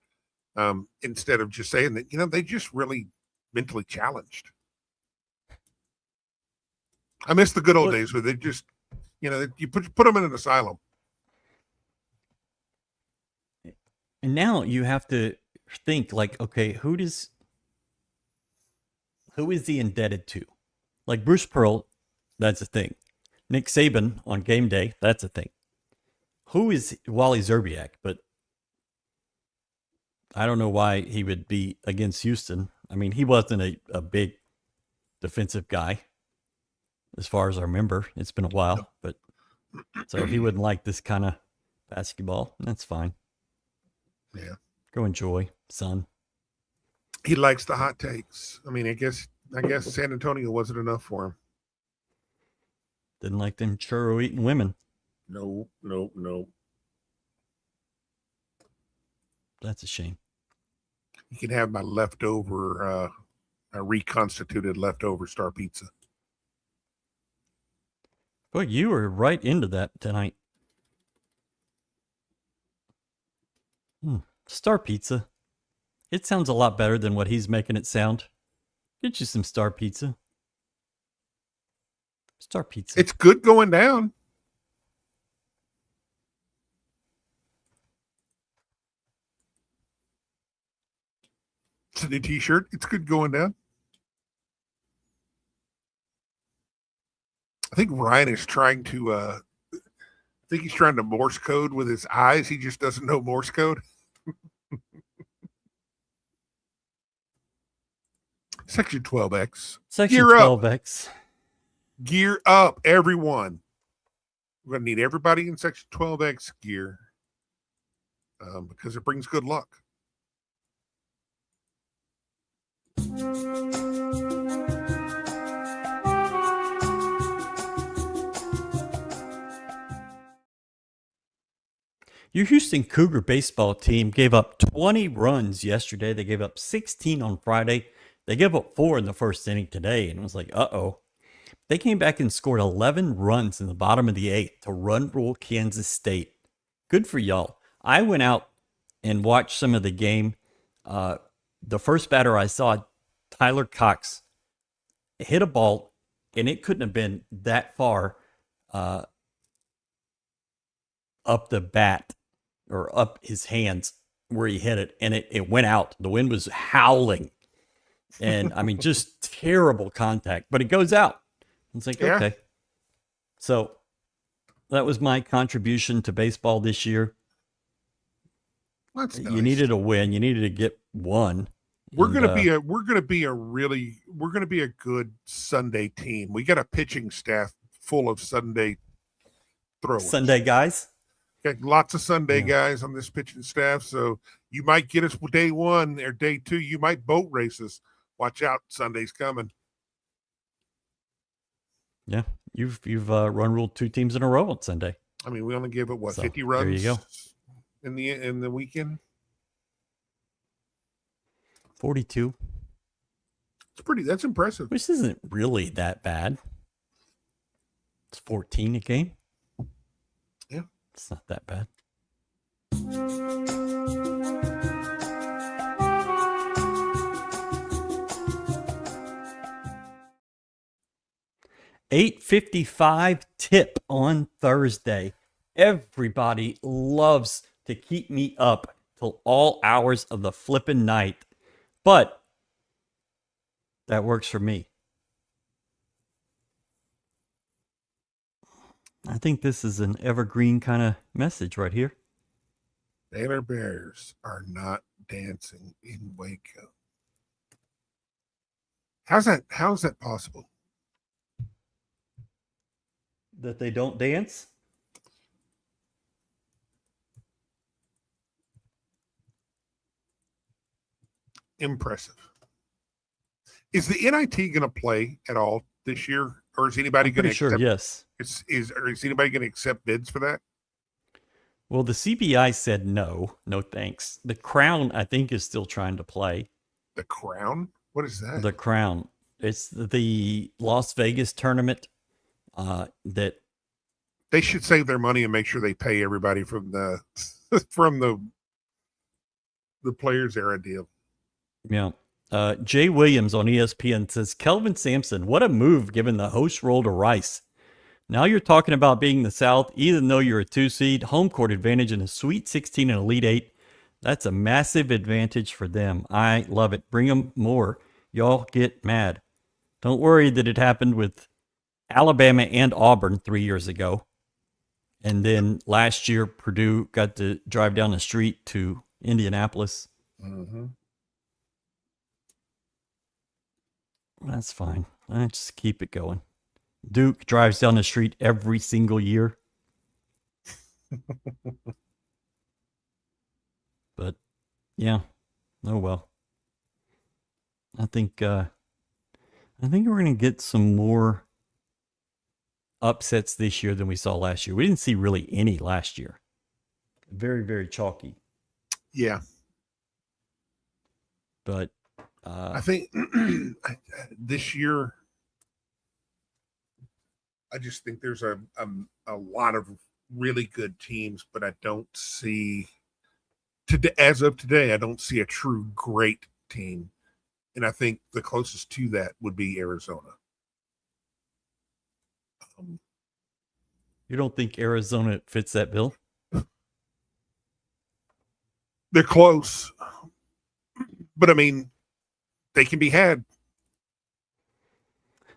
Instead of just saying that, they just really mentally challenged. I miss the good old days where they just, you put them in an asylum. And now you have to think like, okay, who is he indebted to? Like Bruce Pearl, that's a thing. Nick Saban on game day, that's a thing. Who is Wally Zerbiak? But I don't know why he would be against Houston. I mean, he wasn't a big defensive guy, as far as I remember. It's been a while, but so he wouldn't like this kind of basketball. That's fine. Yeah. Go enjoy, son. He likes the hot takes. I mean, I guess San Antonio wasn't enough for him. Didn't like them churro eating women. No. That's a shame. You can have my leftover, reconstituted leftover star pizza. Boy, you were right into that tonight. Star pizza. It sounds a lot better than what he's making it sound. Get you some star pizza. Star pizza. It's good going down. It's a new t-shirt. It's good going down. I think Ryan is trying to he's trying to Morse code with his eyes. He just doesn't know Morse code. Section 12X. Section 12X. Gear up, everyone. We're going to need everybody in Section 12X gear because it brings good luck. Your Houston Cougar baseball team gave up 20 runs yesterday. They gave up 16 on Friday. They gave up 4 in the first inning today, and it was like, uh-oh. They came back and scored 11 runs in the bottom of the 8th to run rule Kansas State. Good for y'all. I went out and watched some of the game. The first batter I saw, Tyler Cox, hit a ball, and it couldn't have been that far up the bat or up his hands where he hit it, and it went out. The wind was howling. And I mean, just terrible contact, but it goes out. It's like, Yeah. okay. So that was my contribution to baseball this year. That's nice. You needed a win. You needed to get one. We're gonna be a good Sunday team. We got a pitching staff full of Sunday throwers. Sunday guys. Got lots of Sunday guys on this pitching staff. So you might get us day one or day two. You might boat race us. Watch out, Sunday's coming. Yeah, you've run ruled 2 teams in a row on Sunday. I mean, we only gave it 50 There runs. you go. In the weekend. 42. That's impressive. Which isn't really that bad. It's 14 a game. Yeah. It's not that bad. $8:55 tip on Thursday. Everybody loves to keep me up till all hours of the flippin' night. But that works for me. I think this is an evergreen kind of message right here. Baylor Bears are not dancing in Waco. How's that possible? That they don't dance? Impressive. Is the NIT going to play at all this year, or is anybody going to accept? Sure, yes. Is anybody going to accept bids for that? Well, the CBI said no thanks. The Crown, I think, is still trying to play. The Crown? What is that? The Crown. It's the Las Vegas tournament that they should save their money and make sure they pay everybody from the Players Era deal. Yeah. Jay Williams on ESPN says, Kelvin Sampson, what a move given the host role to Rice. Now you're talking about being the South, even though you're a 2 seed, home court advantage in a Sweet 16 and Elite 8. That's a massive advantage for them. I love it. Bring them more. Y'all get mad. Don't worry that it happened with Alabama and Auburn 3 years ago. And then last year, Purdue got to drive down the street to Indianapolis. Mm-hmm. That's fine. I just keep it going. Duke drives down the street every single year. But yeah, oh well. I think we're gonna get some more upsets this year than we saw last year. We didn't see really any last year. Very, very chalky. Yeah. But I think this year, I just think there's a lot of really good teams, but I don't see as of today, I don't see a true great team. And I think the closest to that would be Arizona. You don't think Arizona fits that bill? They're close, but I mean, they can be had.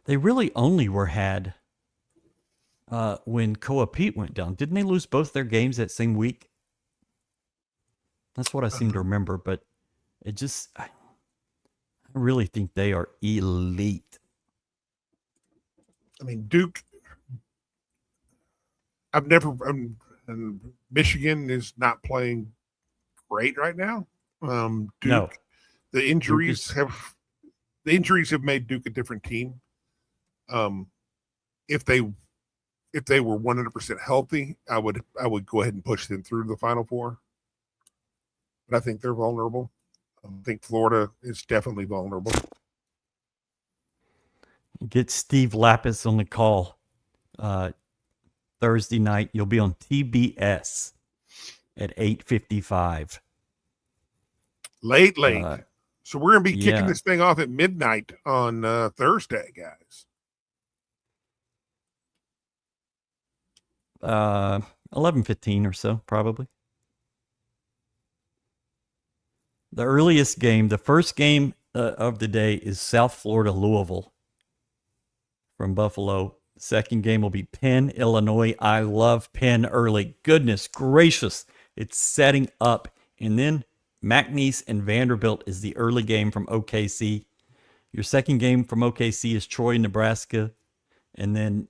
They really only were had when Koa Pete went down. Didn't they lose both their games that same week? That's what I seem to remember, but it just, I really think they are elite. I mean, Duke, Michigan is not playing great right now. Duke, No. the injuries have made Duke a different team. If they were 100% healthy, I would go ahead and push them through the Final Four. But I think they're vulnerable. I think Florida is definitely vulnerable. Get Steve Lapis on the call Thursday night. You'll be on TBS at 8:55. Late. So we're going to be kicking this thing off at midnight on Thursday, guys. 11:15 or so, probably. The earliest game, the first game of the day is South Florida, Louisville from Buffalo. Second game will be Penn, Illinois. I love Penn early. Goodness gracious. It's setting up. And then McNeese and Vanderbilt is the early game from OKC. Your second game from OKC is Troy, Nebraska. And then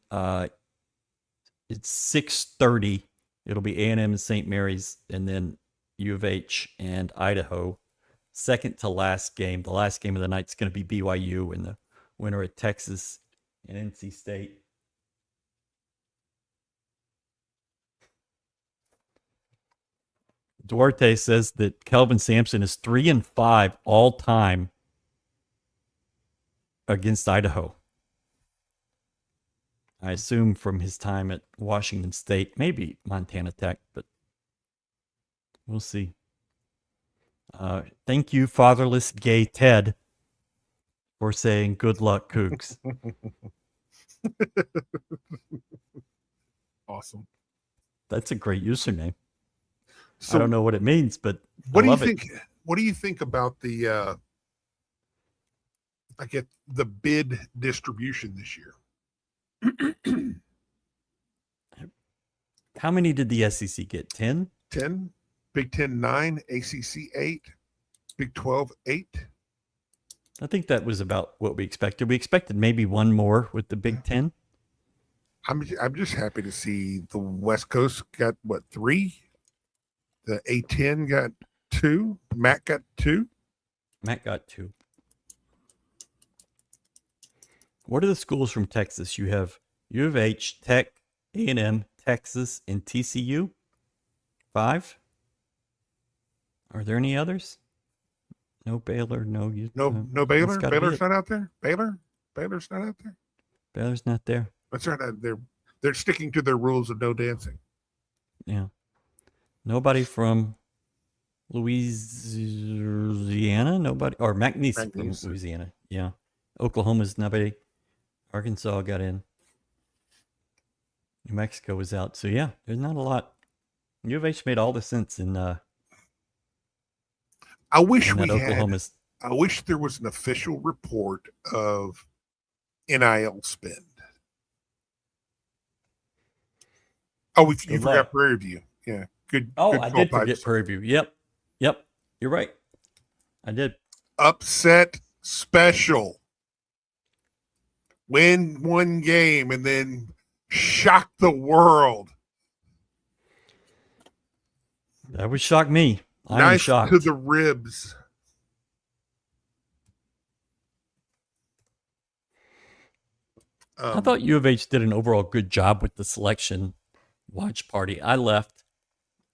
it's 6:30. It'll be A&M and St. Mary's, and then U of H and Idaho. Second to last game. The last game of the night is going to be BYU, and the winner at Texas and NC State. Duarte says that Kelvin Sampson is 3-5 all time against Idaho. I assume from his time at Washington State, maybe Montana Tech, but we'll see. Thank you, fatherless gay Ted, for saying good luck, Cougs. Awesome. That's a great username. So I don't know what it means, but what I do you love think? it. What do you think about the the bid distribution this year? How many did the SEC get? 10? 10, Big 10 9, ACC 8, Big 12 8. I think that was about what we expected. We expected maybe one more with the Big 10. I'm just happy to see the West Coast got what, 3? The A10 got 2. Mac got 2. Matt got 2. What are the schools from Texas? You have U of H, Tech, A&M, Texas, and TCU. 5. Are there any others? No Baylor, no No Baylor. that's gotta be Baylor's it. not out there. Baylor's not out there. Baylor's not there. That's right. They're sticking to their rules of no dancing. Yeah. Nobody from Louisiana. Nobody, or McNeese from McNeese. Louisiana. Yeah. Oklahoma's nobody. Arkansas got in. New Mexico was out. So yeah, there's not a lot. U of H made all the sense in I wish in we that had. Oklahoma's. I wish there was an official report of NIL spend. Oh, you Good forgot luck. Prairie View. Yeah, good. Oh, good I call, did forget Pipes. Prairie View. Yep. You're right. I did. Upset special. Win one game and then shock the world. That would shock me. I'm Nice shocked. to the ribs. I thought U of H did an overall good job with the selection watch party. I left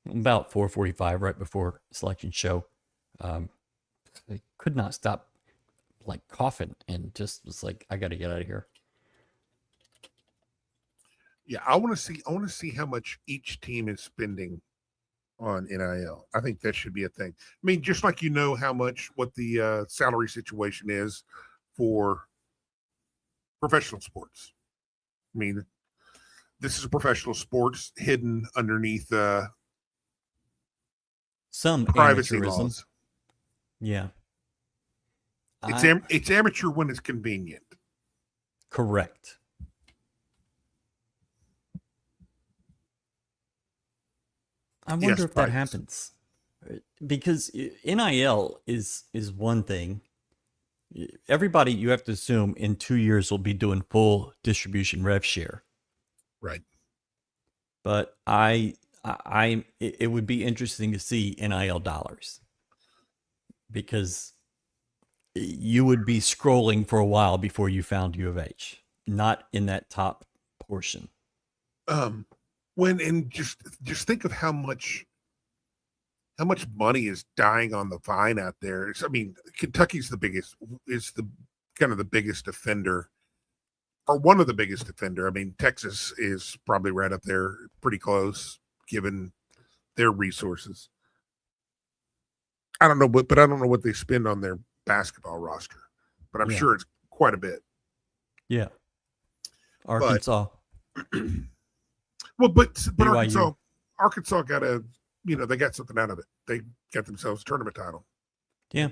about 4:45 right before selection show. I could not stop like coughing and just was like, I got to get out of here. Yeah, I want to see how much each team is spending on NIL. I think that should be a thing. I mean, just like what the salary situation is for professional sports. I mean, this is a professional sports hidden underneath Some privacy amateurism. laws. Yeah. It's amateur when it's convenient. Correct. I wonder Yes, if that Pipes. happens. Because NIL is one thing. Everybody, you have to assume, in 2 years will be doing full distribution rev share. Right. But it would be interesting to see NIL dollars, because you would be scrolling for a while before you found U of H, not in that top portion. Just think of how much money is dying on the vine out there. I mean, Kentucky's the biggest offender, or one of the biggest offender. I mean, Texas is probably right up there, pretty close, given their resources. I don't know what they spend on their basketball roster, but I'm sure it's quite a bit. Yeah. Arkansas. Well, but BYU. Arkansas got they got something out of it. They got themselves a tournament title. Yeah.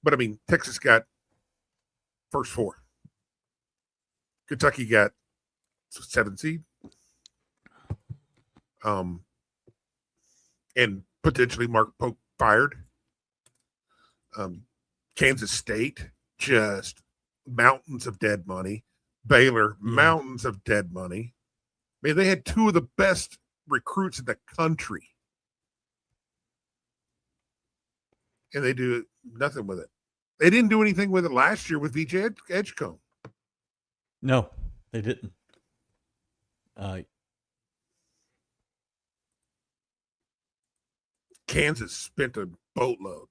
But I mean, Texas got first 4. Kentucky got 7 seed. And potentially Mark Pope fired. Kansas State, just mountains of dead money. Baylor, mountains of dead money. I mean, they had 2 of the best recruits in the country. And they do nothing with it. They didn't do anything with it last year with VJ Edgecombe. No, they didn't. Kansas spent a boatload.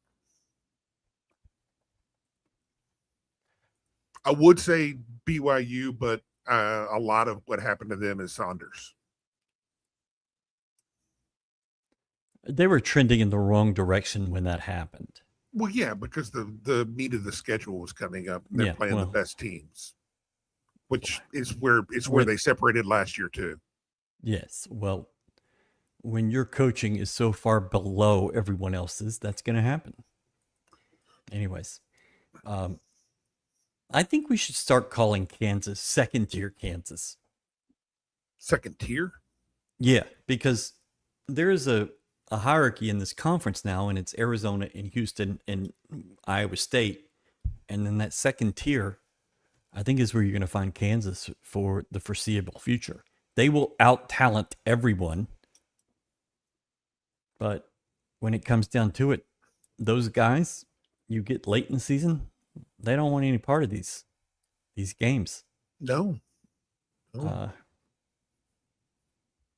I would say BYU, but a lot of what happened to them is Saunders. They were trending in the wrong direction when that happened. Well, yeah, because the meat of the schedule was coming up. And they're playing the best teams, which is where they separated last year too. Yes. Well, when your coaching is so far below everyone else's, that's going to happen. Anyways, I think we should start calling Kansas second-tier Kansas. Second tier? Yeah, because there is a hierarchy in this conference now, and it's Arizona and Houston and Iowa State. And then that second tier, I think, is where you're going to find Kansas for the foreseeable future. They will out-talent everyone. But when it comes down to it, those guys you get late in the season, they don't want any part of these games. No.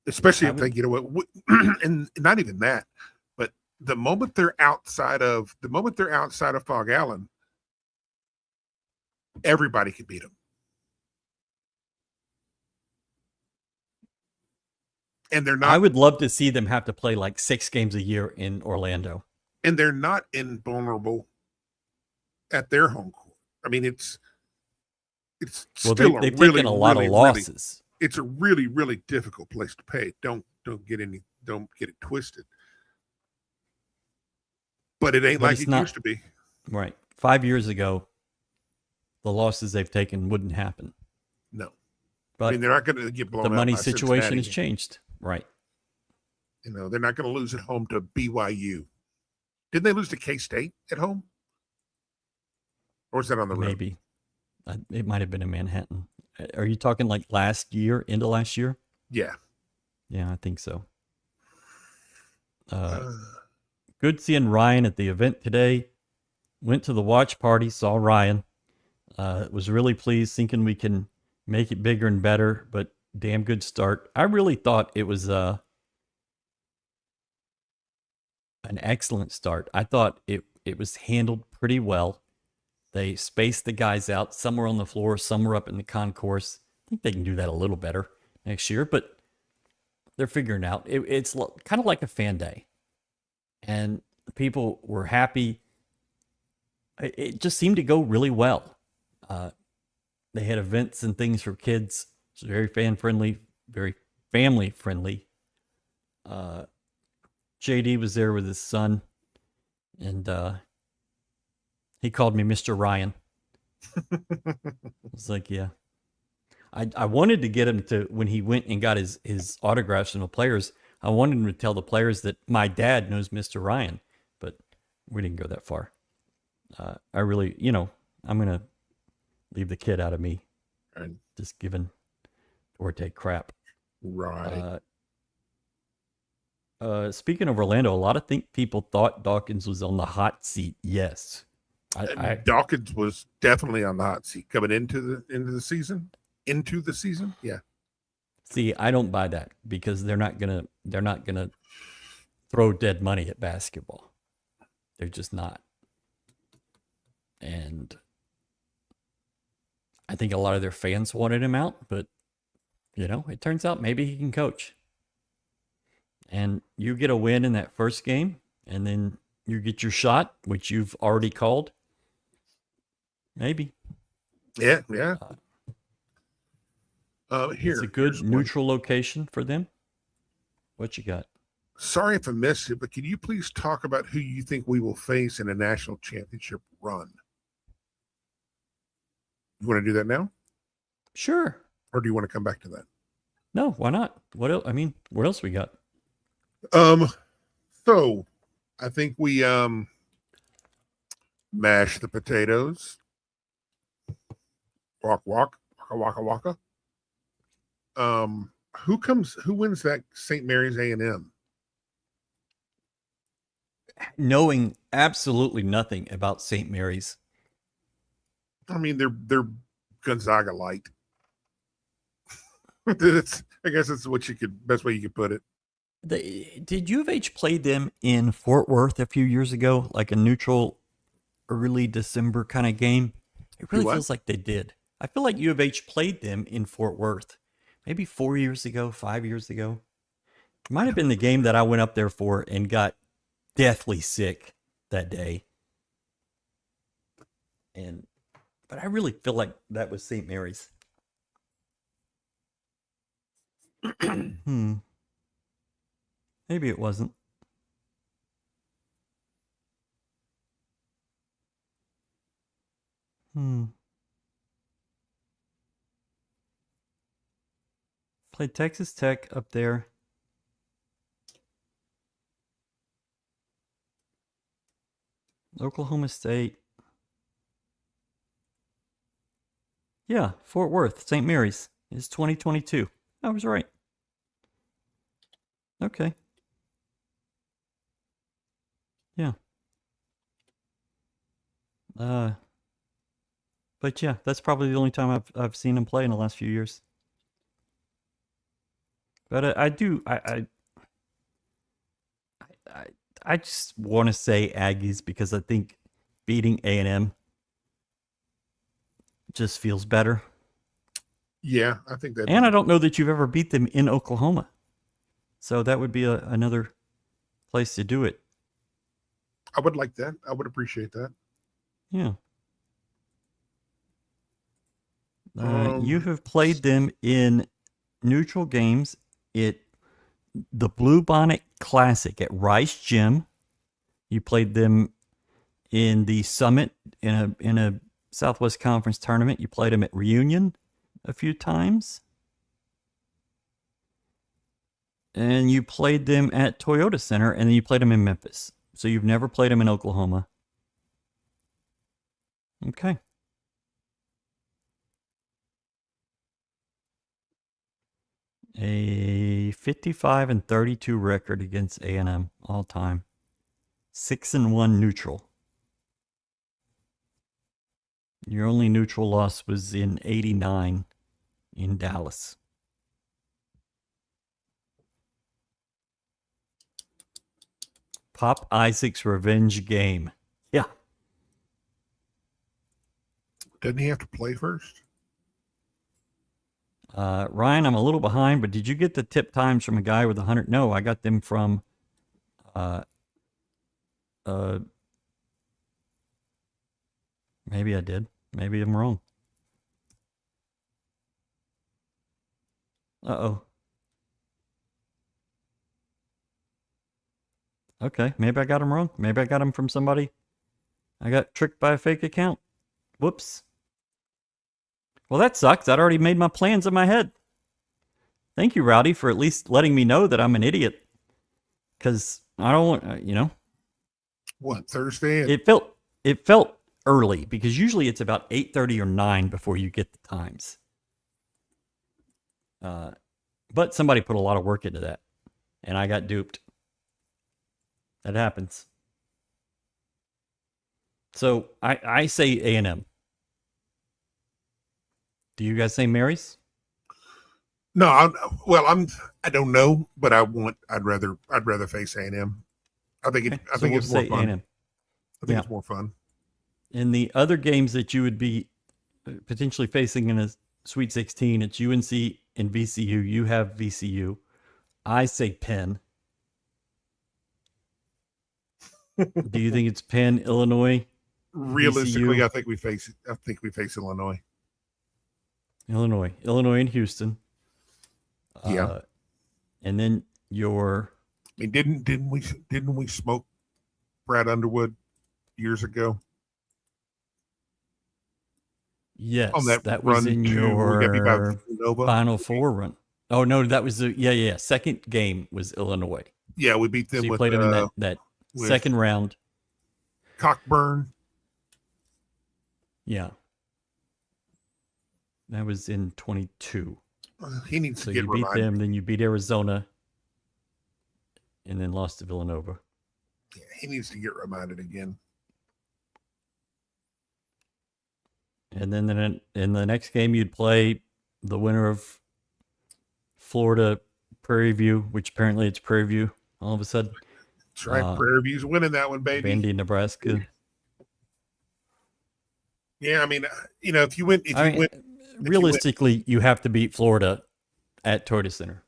Especially if they get away, and not even that, but the moment they're outside of Fog Allen, everybody can beat them. And they're not. I would love to see them have to play like 6 games a year in Orlando. And they're not invulnerable at their home court. I mean, it's still they've taken a lot of losses. It's a really, really difficult place to play. Don't get it twisted. But it ain't like it used to be. Right. 5 years ago, the losses they've taken wouldn't happen. No. But I mean, they're not going to get blown out. The money situation has changed. Right. You know, they're not going to lose at home to BYU. Didn't they lose to K-State at home? Or was that on the road? Maybe. It might have been in Manhattan. Are you talking like last year, into last year? Yeah. Yeah, I think so. Good seeing Ryan at the event today. Went to the watch party, saw Ryan. Was really pleased, thinking we can make it bigger and better, but damn good start. I really thought it was an excellent start. I thought it was handled pretty well. They spaced the guys out. Some were on the floor, some were up in the concourse. I think they can do that a little better next year, but they're figuring out. It's kind of like a fan day. And people were happy. It just seemed to go really well. They had events and things for kids. It's very fan-friendly, very family-friendly. JD was there with his son, and he called me Mr. Ryan. I was like, yeah. I wanted to get him to, when he went and got his autographs from the players, I wanted him to tell the players that my dad knows Mr. Ryan, but we didn't go that far. I really, I'm going to leave the kid out of me. And just giving Duarte crap. Right. Speaking of Orlando, a lot of people thought Dawkins was on the hot seat. Yes. Dawkins was definitely on the hot seat coming into the season. Into the season, yeah. See, I don't buy that because they're not gonna throw dead money at basketball. They're just not. And I think a lot of their fans wanted him out, but it turns out maybe he can coach. And you get a win in that first game, and then you get your shot, which you've already called. Maybe. Yeah. It's a good neutral location for them. What you got? Sorry if I missed it, but can you please talk about who you think we will face in a national championship run? You want to do that now? Sure. Or do you want to come back to that? No, why not? What else? I mean, what else we got? So I think we mash the potatoes. Walk, waka, waka. Who wins that St. Mary's A&M? Knowing absolutely nothing about St. Mary's. I mean, they're Gonzaga light. I guess it's best way you could put it. Did U of H play them in Fort Worth a few years ago, like a neutral early December kind of game? It really feels like they did. I feel like U of H played them in Fort Worth, maybe 4 years ago, 5 years ago. It might have been the game that I went up there for and got deathly sick that day. But I really feel like that was St. Mary's. Maybe it wasn't. Played Texas Tech up there. Oklahoma State. Yeah, Fort Worth, St. Mary's is 2022. I was right. Okay. Yeah. But yeah, that's probably the only time I've seen him play in the last few years. But I just want to say Aggies because I think beating A&M just feels better. Yeah, I think that. And I don't know that you've ever beat them in Oklahoma. So that would be another place to do it. I would like that. I would appreciate that. Yeah. You have played them in neutral games at the Blue Bonnet Classic at Rice Gym. You played them in the Summit in a Southwest Conference tournament. You played them at Reunion a few times. And you played them at Toyota Center, and then you played them in Memphis. So you've never played them in Oklahoma. Okay. A 55-32 record against A&M all time. 6-1 neutral. Your only neutral loss was in '89 in Dallas. Pop Isaac's revenge game. Yeah. Doesn't he have to play first? Ryan, I'm a little behind, but did you get the tip times from a guy with 100? No, I got them from maybe I did. Maybe I'm wrong. Uh-oh. Okay, maybe I got them wrong. Maybe I got them from somebody. I got tricked by a fake account. Whoops. Well, that sucks. I'd already made my plans in my head. Thank you, Rowdy, for at least letting me know that I'm an idiot. Because I don't want, What, Thursday? It felt early because usually it's about 8:30 or 9 before you get the times. But somebody put a lot of work into that, and I got duped. That happens. So I say A&M. Do you guys say Mary's? No, I don't know, but I'd rather face A&M. I think it's more fun. A&M. I think it's more fun. In the other games that you would be potentially facing in a Sweet 16, it's UNC and VCU. You have VCU. I say Penn. Do you think it's Penn, Illinois? Realistically, VCU? I think we face Illinois. Illinois and Houston. Yeah. And then your I mean, didn't we smoke Brad Underwood years ago? Yes, that was run in we got beat by your Villanova. Final Four run. Oh no, that was the second game was Illinois. Yeah, we beat them So you with played them in that second round. Cockburn. Yeah, that was in 22. He needs So to get you beat reminded. them, then you beat Arizona, and then lost to Villanova. Yeah, he needs to get reminded again. And then in the next game, you'd play the winner of Florida Prairie View, which apparently it's Prairie View all of a sudden. That's right. Prairie View's winning that one, baby. Vandy, Nebraska. Yeah, I mean, if you win, realistically, you have to beat Florida at Toyota Center.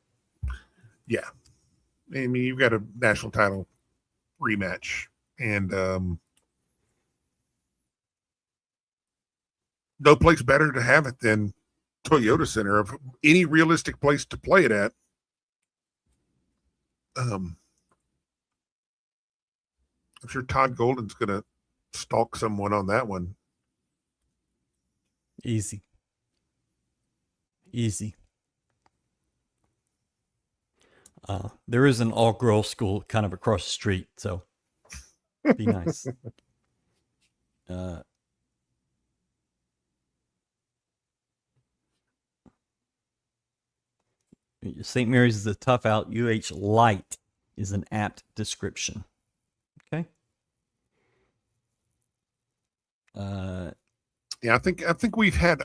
Yeah. I mean, you've got a national title rematch, and no place better to have it than Toyota Center. Of any realistic place to play it at, I'm sure Todd Golden's going to stalk someone on that one. Easy. There is an all-girls school kind of across the street, so be nice. St. Mary's is a tough out. UH Light is an apt description. Okay. Yeah, I think we've had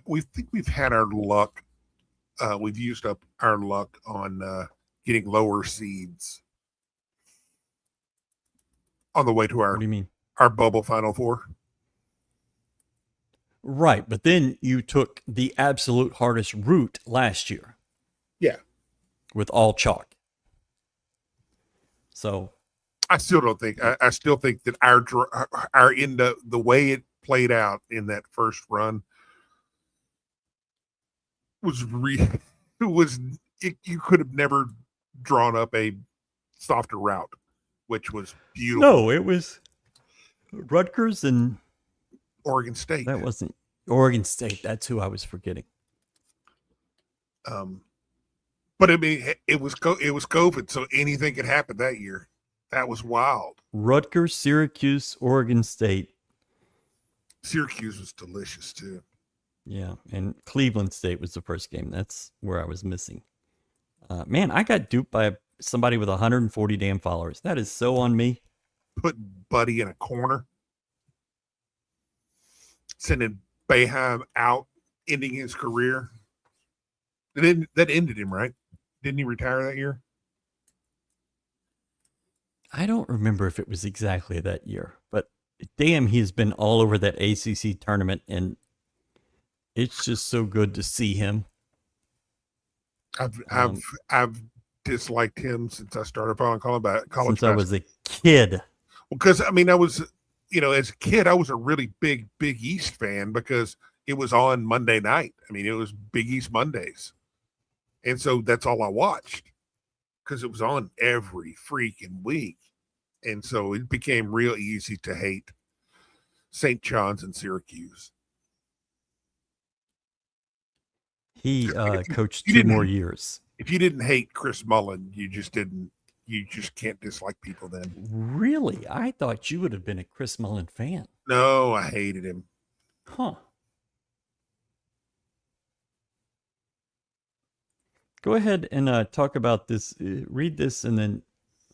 our luck. We've used up our luck on getting lower seeds on the way to our. What do you mean? Our bubble Final Four. Right, but then you took the absolute hardest route last year. Yeah. With all chalk. So I still don't think I still think that our end of the way it played out in that first run was you could have never drawn up a softer route, which was beautiful. No, it was Rutgers and Oregon State. That wasn't Oregon State. That's who I was forgetting. But I mean, it was COVID, so anything could happen that year. That was wild. Rutgers, Syracuse, Oregon State. Syracuse was delicious too. Yeah, and Cleveland State was the first game. That's where I was missing. Man, I got duped by somebody with 140 damn followers. That is so on me. Put Buddy in a corner. Sending Boeheim out, ending his career. That ended him, right? Didn't he retire that year? I don't remember if it was exactly that year, but damn, he's been all over that ACC tournament, and it's just so good to see him. I've disliked him since I started following college basketball. Since I was a kid. Well, because I mean, I was, as a kid, I was a really big East fan because it was on Monday night. I mean, it was Big East Mondays. And so that's all I watched because it was on every freaking week. And so it became real easy to hate St. John's and Syracuse. He coached 2 more years. If you didn't hate Chris Mullen, you just can't dislike people then. Really? I thought you would have been a Chris Mullen fan. No, I hated him. Huh. Go ahead and talk about this. Read this and then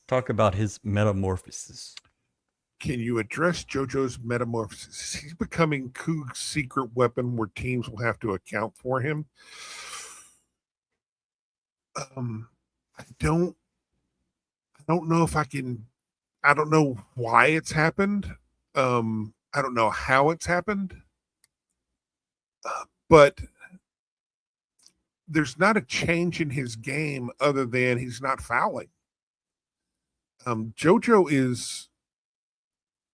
talk about his metamorphosis. Can you address JoJo's metamorphosis? He's becoming Coug's secret weapon where teams will have to account for him. I don't know if I can. I don't know why it's happened. I don't know how it's happened. But there's not a change in his game other than he's not fouling. JoJo is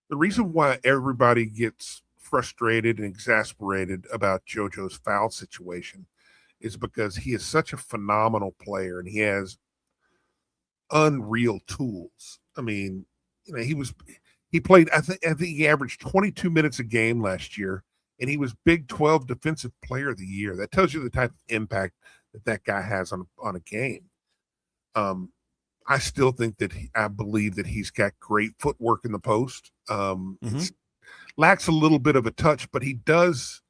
the reason why everybody gets frustrated and exasperated about JoJo's foul situation is because he is such a phenomenal player and he has unreal tools. I mean, he played, I think he averaged 22 minutes a game last year, and he was Big 12 Defensive Player of the Year. That tells you the type of impact that guy has on a game. I still think that I believe that he's got great footwork in the post. Lacks a little bit of a touch, but he does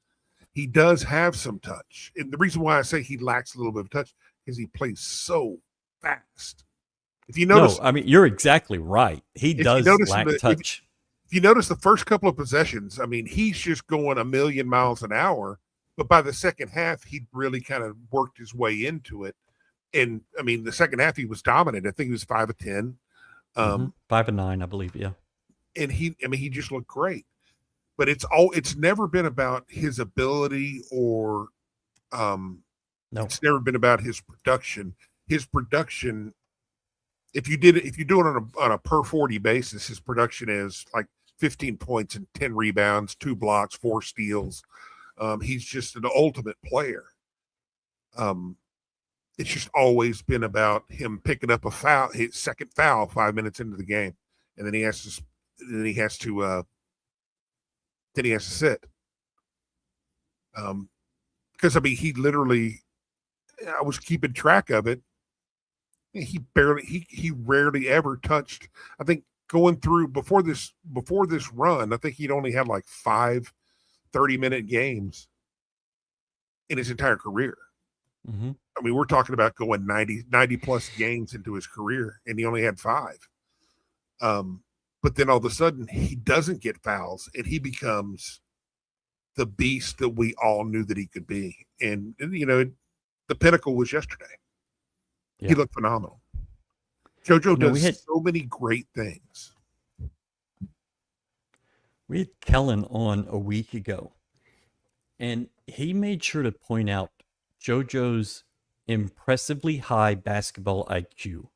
have some touch. And the reason why I say he lacks a little bit of touch is he plays so fast. If you notice, you're exactly right. He does lack touch. If you notice the first couple of possessions, he's just going a million miles an hour. But by the second half, he really kind of worked his way into it. And the second half he was dominant. I think he was 5 of 10, 5 of 9, I believe. Yeah, and he just looked great. But it's never been about his ability or, it's never been about his production. His production, if you do it on a per 40 basis, his production is like 15 points and 10 rebounds, 2 blocks, 4 steals. He's just an ultimate player. It's just always been about him picking up a foul, his second foul 5 minutes into the game, and then he has to sit. Because he literally, I was keeping track of it. He rarely ever touched. I think going through before this run, I think he'd only had like 5 30-minute games in his entire career. We're talking about going 90 plus games into his career, and he only had 5. But then all of a sudden he doesn't get fouls, and he becomes the beast that we all knew that he could be. And the pinnacle was yesterday. Yeah. He looked phenomenal. JoJo does so many great things. We had Kellen on a week ago, and he made sure to point out JoJo's impressively high basketball IQ.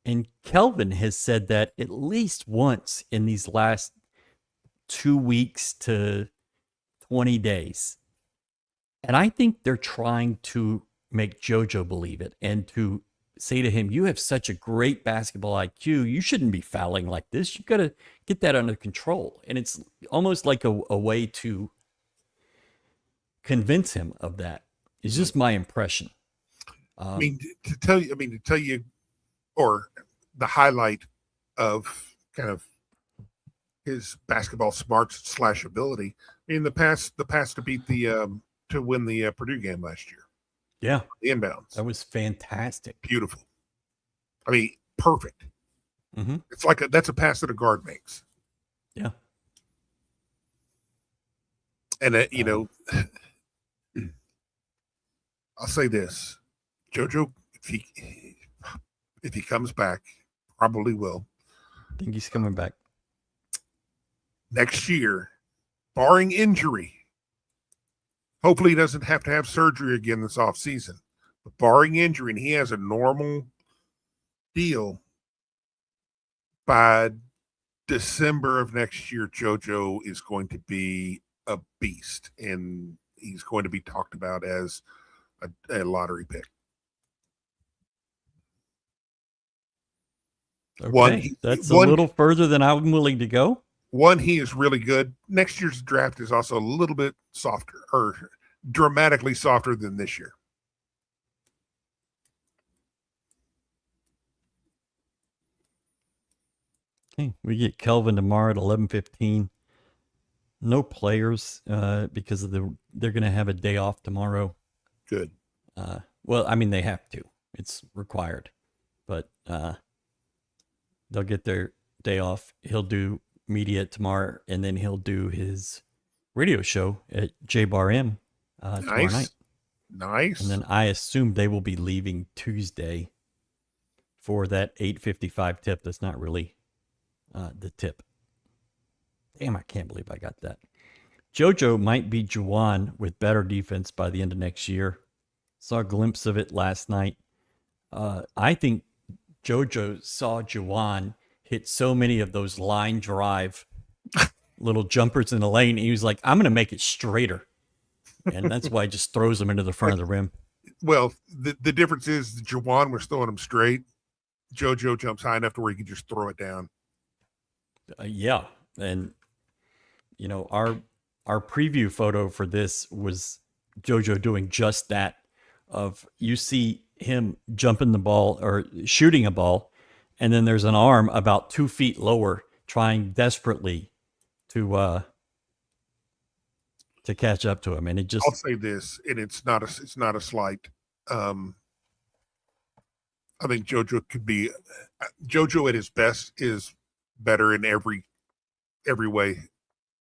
And Kelvin has said that at least once in these last 2 weeks to 20 days. And I think they're trying to make JoJo believe it and to say to him, you have such a great basketball IQ. You shouldn't be fouling like this. You got to get that under control. And it's almost like a way to convince him of that. It's just my impression. To tell you, or the highlight of kind of his basketball smarts / ability. The pass to beat to win the Purdue game last year. Yeah, the inbounds. That was fantastic. Beautiful. Perfect. It's like that's a pass that a guard makes. Yeah. And I'll say this, JoJo, if he comes back, probably will. I think he's coming back next year, barring injury. Hopefully he doesn't have to have surgery again this offseason. But barring injury, and he has a normal deal, by December of next year, JoJo is going to be a beast, and he's going to be talked about as a lottery pick. Okay. That's a little further than I'm willing to go. He is really good. Next year's draft is also a little bit softer, or dramatically softer than this year. Okay, we get Kelvin tomorrow at 11:15. No players because they're going to have a day off tomorrow. Good. They have to. It's required. But they'll get their day off. He'll do media tomorrow, and then he'll do his radio show at J-Bar M tomorrow night. Nice. And then I assume they will be leaving Tuesday for that 8:55 tip. That's not really the tip. Damn, I can't believe I got that. JoJo might be Juwan with better defense by the end of next year. Saw a glimpse of it last night. I think JoJo saw Juwan hit so many of those line drive little jumpers in the lane. He was like, I'm going to make it straighter. And that's why he just throws them into the front of the rim. Well, the difference is Juwan was throwing them straight. JoJo jumps high enough to where he can just throw it down. Yeah, and you know our preview photo for this was JoJo doing just that. Of you see him jumping the ball or shooting a ball, and then there's an arm about 2 feet lower trying desperately to catch up to him, and it just. I'll say this, and it's not a slight. I think JoJo at his best is better in every way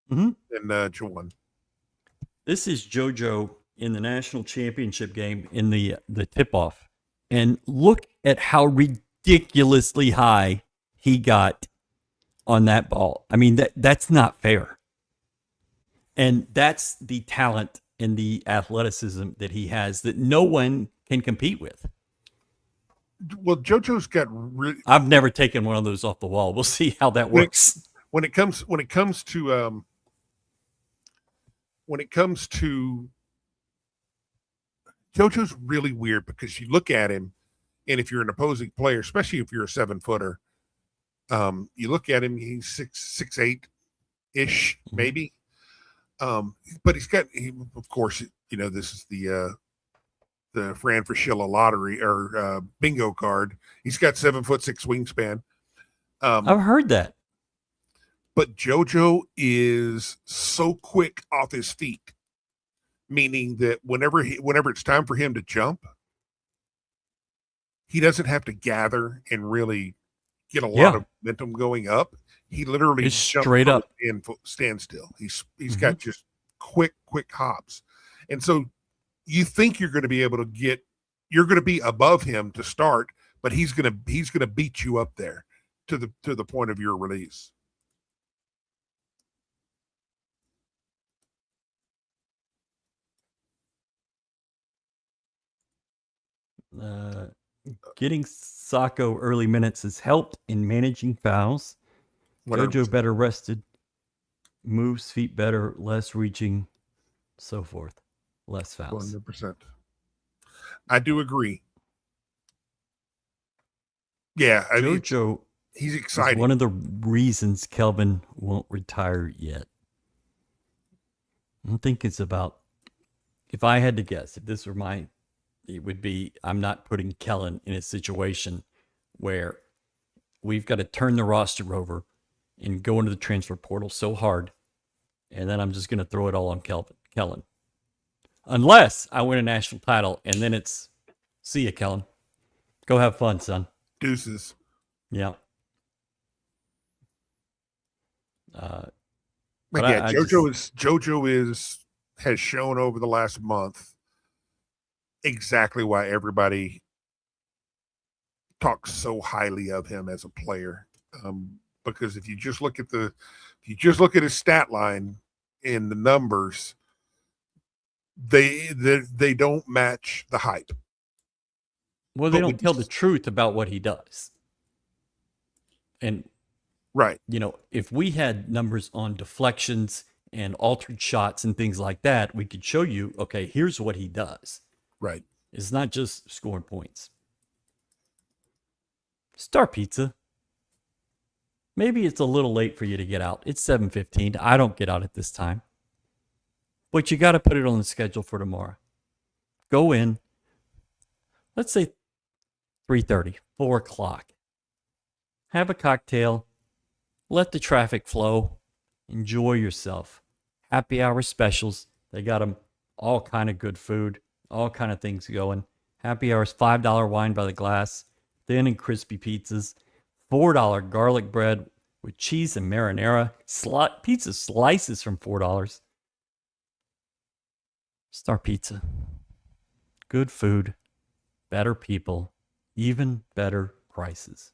than Jawan. This is JoJo in the national championship game in the tip-off, and look at how ridiculously high he got on that ball. I mean, that's not fair. And that's the talent and the athleticism that he has that no one can compete with. Well, JoJo's got. I've never taken one of those off the wall. We'll see how that works. When it comes to JoJo's really weird because you look at him, and if you're an opposing player, especially if you're a 7-footer, you look at him, he's 6'8" ish, maybe. But of course, you know, this is the Fran Fraschilla lottery or bingo card. He's got 7'6" wingspan. I've heard that. But JoJo is so quick off his feet, meaning that whenever it's time for him to jump, he doesn't have to gather and really get a lot of momentum going up. He literally jumps straight up and stand still. He's got just quick hops. And so you think you're going to be above him to start, but he's going to beat you up there to the point of your release. Getting Sacco early minutes has helped in managing fouls. 100%. JoJo better rested, moves feet better, less reaching, so forth, less fouls. 100%. I do agree. Yeah, JoJo, he's exciting. One of the reasons Kelvin won't retire yet. I don't think it's about. If I had to guess, if this were it would be, I'm not putting Kellen in a situation where we've got to turn the roster over and go into the transfer portal so hard, and then I'm just going to throw it all on Kellen. Unless I win a national title, and then it's, see ya, Kellen. Go have fun, son. Deuces. Yeah. But yeah, JoJo has shown over the last month exactly why everybody talks so highly of him as a player. Because if you just look at his stat line and the numbers, they don't match the hype. Well, they don't tell the truth about what he does. And right, you know, if we had numbers on deflections and altered shots and things like that, we could show you, okay, here's what he does. Right. It's not just scoring points. Star Pizza. Maybe it's a little late for you to get out. It's 7:15. I don't get out at this time. But you got to put it on the schedule for tomorrow. Go in. Let's say 3:30, 4 o'clock. Have a cocktail. Let the traffic flow. Enjoy yourself. Happy hour specials. They got them all kind of good food. All kind of things going. Happy hours, $5 wine by the glass, thin and crispy pizzas, $4 garlic bread with cheese and marinara, pizza slices from $4. Star Pizza. Good food, better people, even better prices.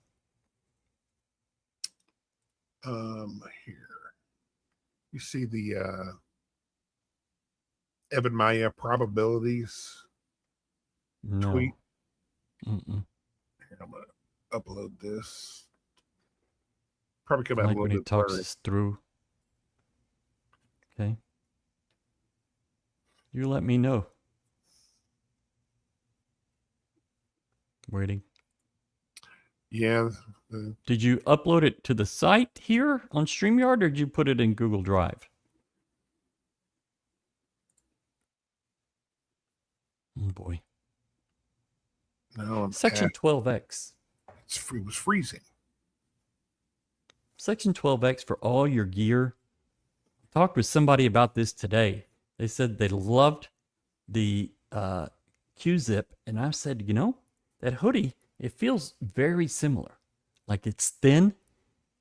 Here. You see the Evan Maya probabilities tweet. Mm-mm. Here, I'm gonna upload this. Probably come out like a little when he bit talks blurry. us through. Okay. You let me know. Waiting. Yeah. Did you upload it to the site here on StreamYard, or did you put it in Google Drive? Oh boy. No, Section 12X. it was freezing. Section 12X for all your gear. I talked with somebody about this today. They said they loved the Q-zip, and I said, you know, that hoodie, it feels very similar. Like it's thin.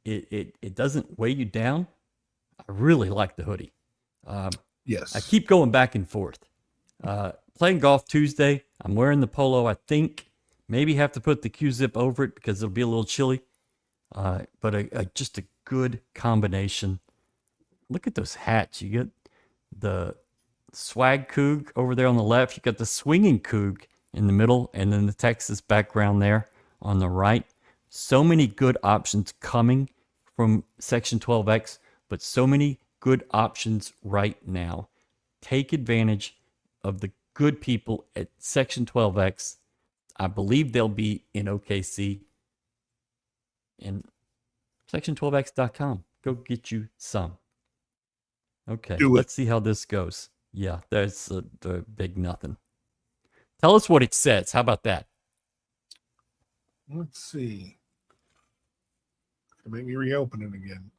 It doesn't weigh you down. I really like the hoodie. Yes. I keep going back and forth. Playing golf Tuesday. I'm wearing the polo. I think maybe have to put the Q-zip over it because it'll be a little chilly. But just a good combination. Look at those hats. You get the swag Coug over there on the left. You got the swinging Coug in the middle, and then the Texas background there on the right. So many good options coming from Section 12X, but so many good options right now. Take advantage of the good people at Section 12X. I believe they'll be in OKC. And section12x.com. Go get you some. Okay, let's see how this goes. Yeah, there's the big nothing. Tell us what it says. How about that? Let's see. Make me reopen it again.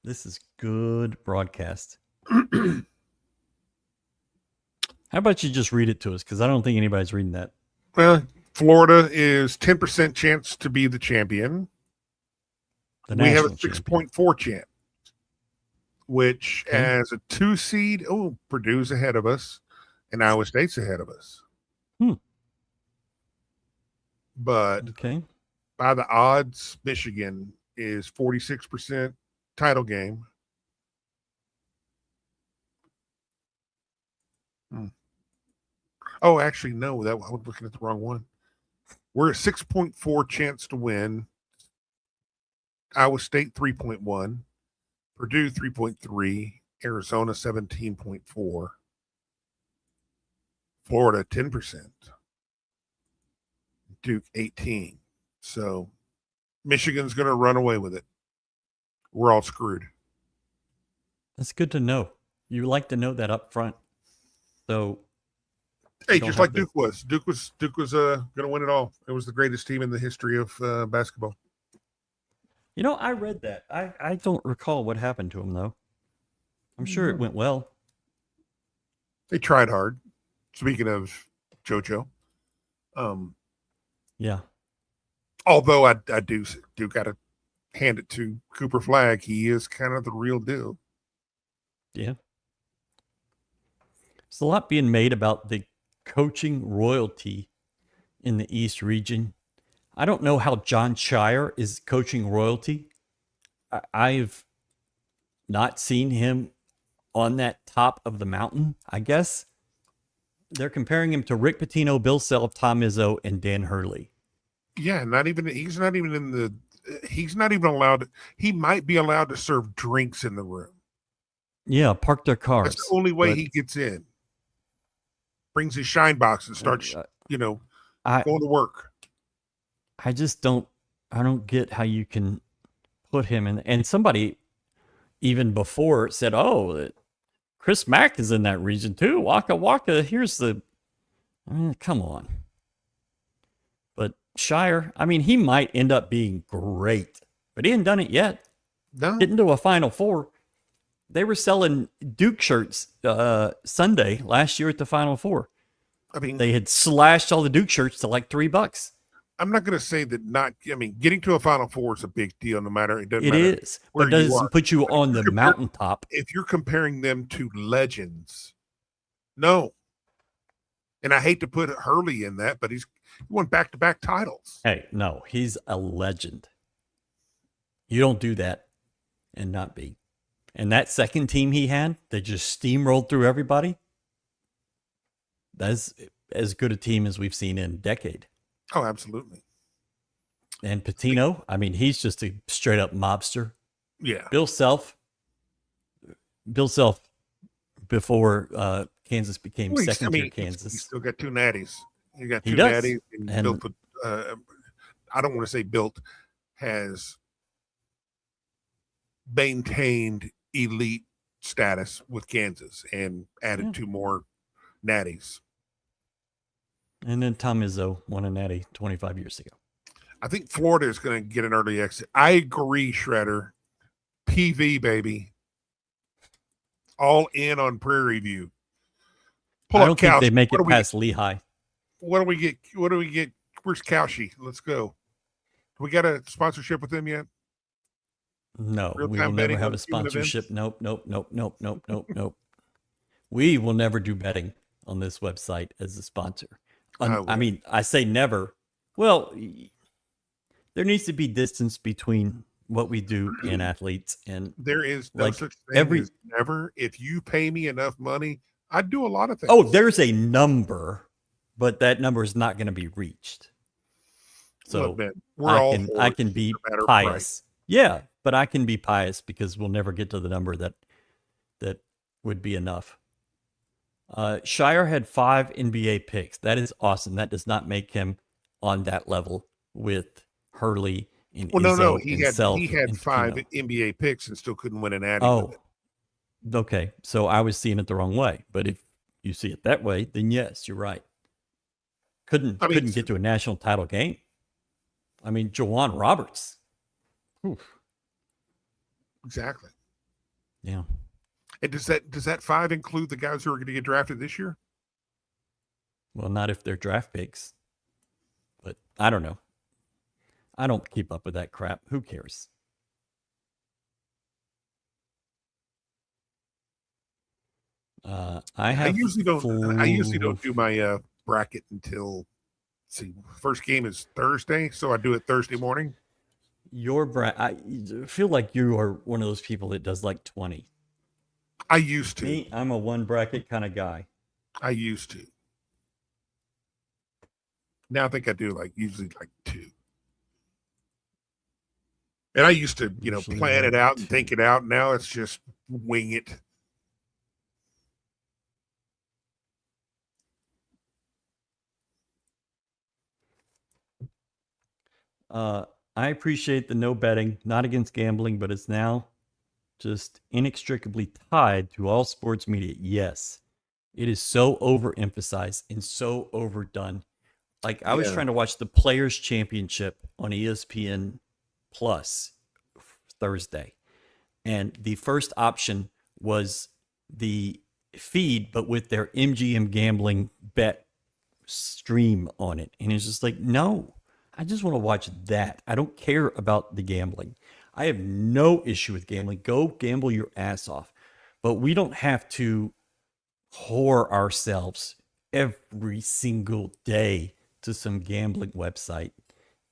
This is good broadcast. How about you just read it to us? Because I don't think anybody's reading that. Well, Florida is 10% chance to be the champion. We have a 6.4 chance, which as a 2 seed, Purdue's ahead of us, and Iowa State's ahead of us. But by the odds, Michigan is 46% title game. Oh, actually, no, I was looking at the wrong one. We're a 6.4 chance to win. Iowa State 3.1, Purdue 3.3, Arizona 17.4, Florida 10%, Duke 18. So Michigan's going to run away with it. We're all screwed. That's good to know. You like to know that up front. So hey, just like Duke was. Duke was going to win it all. It was the greatest team in the history of basketball. You know, I read that. I don't recall what happened to him, though. I'm sure it went well. They tried hard. Speaking of JoJo. Yeah. Although I do got to hand it to Cooper Flagg. He is kind of the real deal. Yeah. There's a lot being made about the coaching royalty in the East region. I don't know how John Shire is coaching royalty. I've not seen him on that top of the mountain, I guess. They're comparing him to Rick Pitino, Bill Self, Tom Izzo, and Dan Hurley. Yeah, he's not even allowed. He might be allowed to serve drinks in the room. Yeah, park their cars. That's the only way he gets in. Brings his shine box and starts, going to work. I don't get how you can put him in. And somebody even before said, Chris Mack is in that region too. Waka Waka, come on. But Shire, he might end up being great, but he hadn't done it yet. No. Getting to a Final Four. They were selling Duke shirts Sunday last year at the Final Four. They had slashed all the Duke shirts to like $3. I'm not going to say that getting to a Final Four is a big deal no matter. It doesn't matter. It is, but it doesn't put you on the mountaintop. If you're comparing them to legends, no. And I hate to put Hurley in that, but he won back-to-back titles. Hey, no, he's a legend. You don't do that and not be. And that second team he had, they just steamrolled through everybody. That's as good a team as we've seen in a decade. Oh, absolutely. And Pitino, he's just a straight up mobster. Yeah. Bill Self before Kansas became second tier Kansas. He still got 2 natties. You got He two does. natties, and And- built. I don't want to say built, has maintained elite status with Kansas and added two more natties. And then Tom Izzo won a natty 25 years ago. I think Florida is going to get an early exit. I agree, Shredder. PV, baby. All in on Prairie View. Pull I up don't think Couch. they make What it do we- past Lehigh. What do we get? What do we get? Where's Cowshy? Let's go. We got a sponsorship with them yet? No, we Real-time will never betting have on a human events? sponsorship. Nope. We will never do betting on this website as a sponsor. I mean, I say never. Well, there needs to be distance between what we do and athletes, and There is no like such thing every- as never. If you pay me enough money, I'd do a lot of things. oh, there's a number, but that number is not going to be reached. So Look, man, we're all I whores, can be no matter pious. price. Yeah, but I can be pious because we'll never get to the number that would be enough. Shire had 5 NBA picks. That is awesome. That does not make him on that level with Hurley and Well, no, Izzo he and had Self he had and 5 Tino. NBA picks and still couldn't win an Addy. Oh, with it. okay. So I was seeing it the wrong way. But if you see it that way, then yes, you're right. Couldn't get to a national title game. I mean, Jawan Roberts. Oof. Exactly. Yeah. And does that 5 include the guys who are going to get drafted this year? Well, not if they're draft picks. But I don't know. I don't keep up with that crap. Who cares? I usually don't do my bracket until first game is Thursday, so I do it Thursday morning. I feel like you are one of those people that does like 20. I used to. Me, I'm a one bracket kind of guy. I used to. Now I think I do usually 2. And I used to, Usually plan it out and 2. think it out. Now it's just wing it. I appreciate the no betting, not against gambling, but it's now just inextricably tied to all sports media. Yes, it is so overemphasized and so overdone. Like I was trying to watch the Players Championship on ESPN Plus Thursday, and the first option was the feed, but with their MGM gambling bet stream on it, and it's just like, no, I just want to watch that. I don't care about the gambling. I have no issue with gambling. Go gamble your ass off, but we don't have to whore ourselves every single day to some gambling website.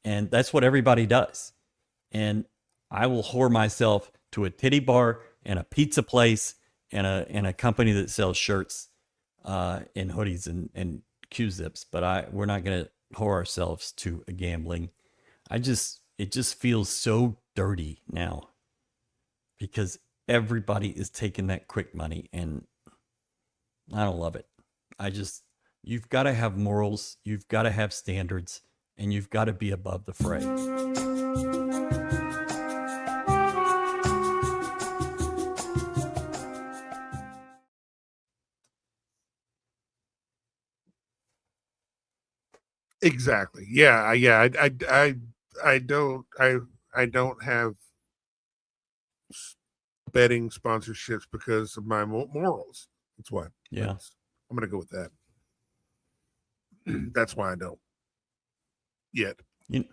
And that's what everybody does. And I will whore myself to a titty bar and a pizza place and a company that sells shirts and hoodies and Q-zips. But we're not going to whore ourselves to a gambling. It just feels so dirty now because everybody is taking that quick money, and I don't love it. You've got to have morals, you've got to have standards, and you've got to be above the fray. Exactly. Yeah. I don't have betting sponsorships because of my morals. That's why. Yeah. I'm going to go with that. That's why I don't yet. Do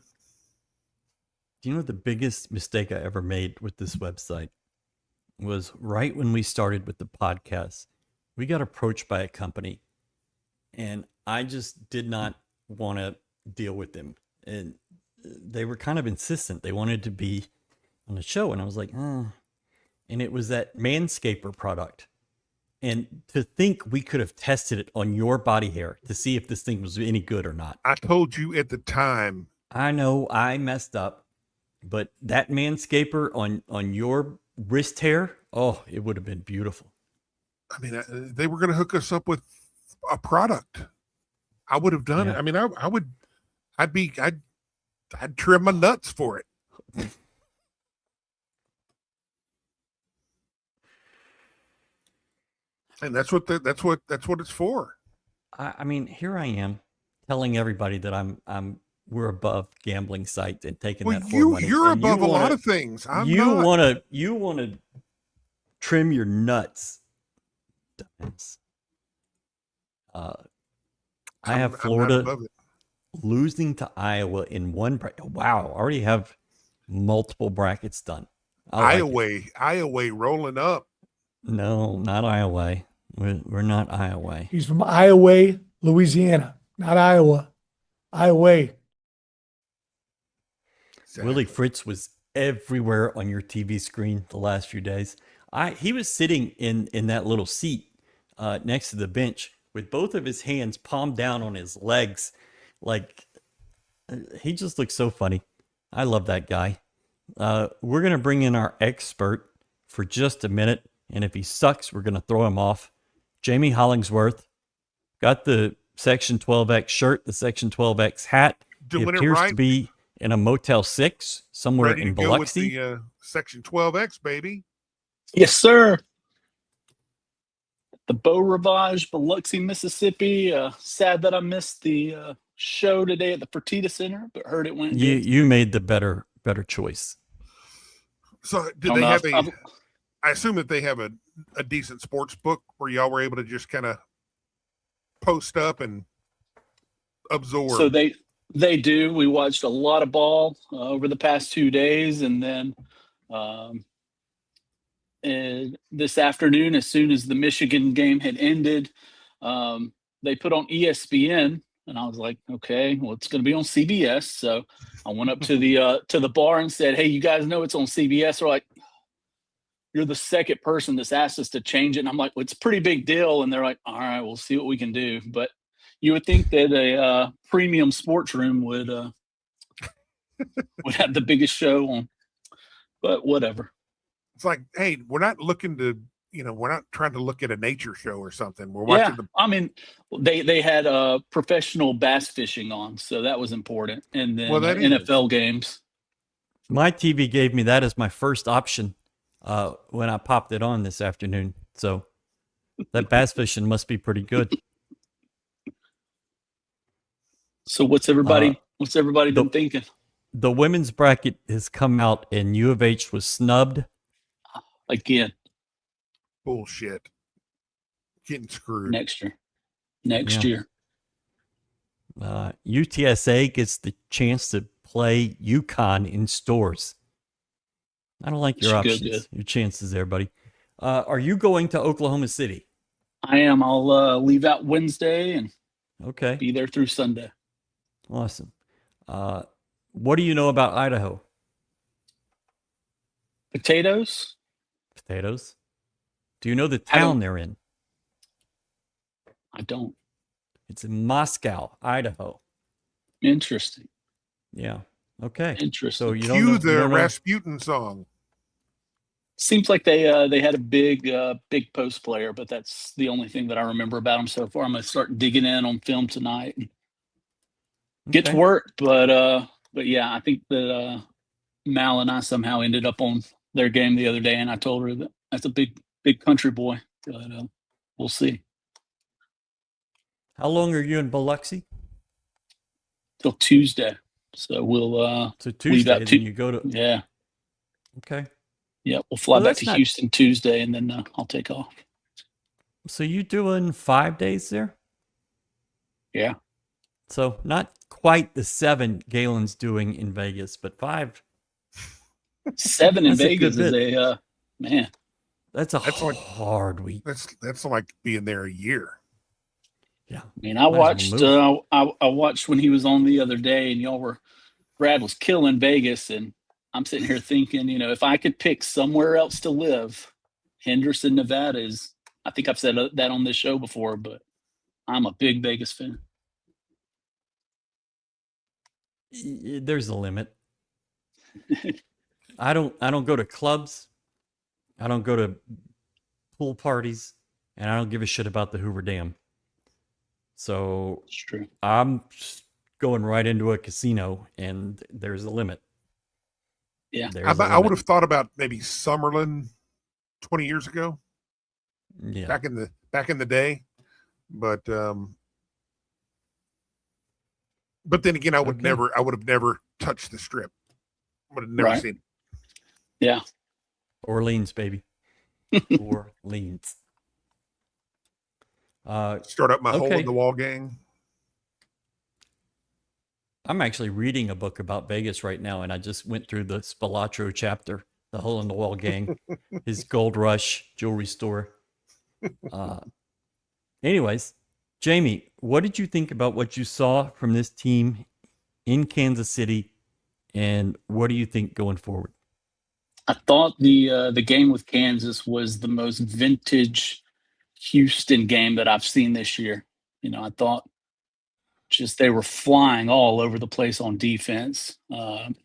you know the biggest mistake I ever made with this website was right when we started with the podcast. We got approached by a company, and I just did not want to deal with them. And they were kind of insistent. They wanted to be on the show, and I was like, And it was that Manscaper product. And to think we could have tested it on your body hair to see if this thing was any good or not. I told you at the time. I know I messed up, but that Manscaper on your wrist hair, oh, it would have been beautiful. I mean, they were going to hook us up with a product. I would have done it. Yeah. I mean, I would. I'd trim my nuts for it. And that's what it's for. I mean, here I am telling everybody that we're above gambling sites and taking Well, that for money. you're And above a lot wanna- of things. you want to trim your nuts. Dumbass. I have I'm not Florida above it. losing to Iowa in one bracket. Wow, I already have multiple brackets done. I like it. Iowa rolling up. No, not Iowa. We're not Iowa. He's from Iowa, Louisiana, not Iowa. Iowa. Exactly. Willie Fritz was everywhere on your TV screen the last few days. He was sitting in that little seat next to the bench with both of his hands palmed down on his legs. Like, he just looks so funny. I love that guy. We're going to bring in our expert for just a minute. And if he sucks, we're going to throw him off. Jamie Hollingsworth got the Section 12X shirt, the Section 12X hat. Doing it it appears right. to be in a Motel 6 somewhere Ready in to go with Biloxi. the Section 12X, baby. Yes, sir. The Beau Rivage, Biloxi, Mississippi. Sad that I missed the show today at the Fertitta Center, but heard it went good. You made the better choice. So did they have I assume that they have a decent sports book where y'all were able to just kind of post up and absorb. So they do. We watched a lot of ball over the past 2 days, and then this afternoon, as soon as the Michigan game had ended, they put on ESPN, and I was like, okay, well, it's going to be on CBS. So I went up to the bar and said, hey, you guys know it's on CBS? They're like, you're the second person that's asked us to change it. And I'm like, well, it's a pretty big deal. And they're like, all right, we'll see what we can do. But you would think that a premium sports room would have the biggest show on, but whatever. It's like, hey, we're not looking to, we're not trying to look at a nature show or something. We're watching I mean, they had professional bass fishing on, so that was important. And then NFL games. My TV gave me that as my first option when I popped it on this afternoon. So that bass fishing must be pretty good. So what's everybody been thinking? The women's bracket has come out and U of H was snubbed. Again. Bullshit. Getting screwed. Next year. UTSA gets the chance to play UConn in stores. I don't like your options. Your chances there, buddy. Are you going to Oklahoma City? I am. I'll leave out Wednesday and be there through Sunday. Awesome. What do you know about Idaho? Potatoes. Do you know the town they're in? I don't. It's in Moscow, Idaho. Interesting. Yeah. Okay. Interesting. So you Cue the Rasputin song. Seems like they had a big post player, but that's the only thing that I remember about them so far. I'm gonna start digging in on film tonight and get to work. But yeah, I think that Mal and I somehow ended up on their game the other day, and I told her that that's a big country boy. But we'll see. How long are you in Biloxi? Till Tuesday. So we'll so Tuesday, then you go to Okay. Yeah, we'll fly back to Houston Tuesday, and then I'll take off. So you doing 5 days there? Yeah. So not quite the 7 Galen's doing in Vegas, but 5. 7 in Vegas is a man. That's hard week. That's like being there a year. Yeah. I mean, I watched I watched when he was on the other day, and Brad was killing Vegas, and I'm sitting here thinking, if I could pick somewhere else to live, Henderson, Nevada is, I think I've said that on this show before, but I'm a big Vegas fan. There's a limit. I don't go to clubs. I don't go to pool parties, and I don't give a shit about the Hoover Dam. So It's true. I'm just going right into a casino, and there's a limit. Yeah. I would have thought about maybe Summerlin 20 years ago, Yeah. back in the day, but then again, I would have never touched the Strip. Would have never Right. seen it. Yeah. Orleans, baby. Orleans. Start up my hole Okay. in the wall gang. I'm actually reading a book about Vegas right now, and I just went through the Spilatro chapter, the Hole in the Wall Gang, his Gold Rush jewelry store. Anyways, Jamie, what did you think about what you saw from this team in Kansas City, and what do you think going forward? I thought the game with Kansas was the most vintage Houston game that I've seen this year. I thought just they were flying all over the place on defense and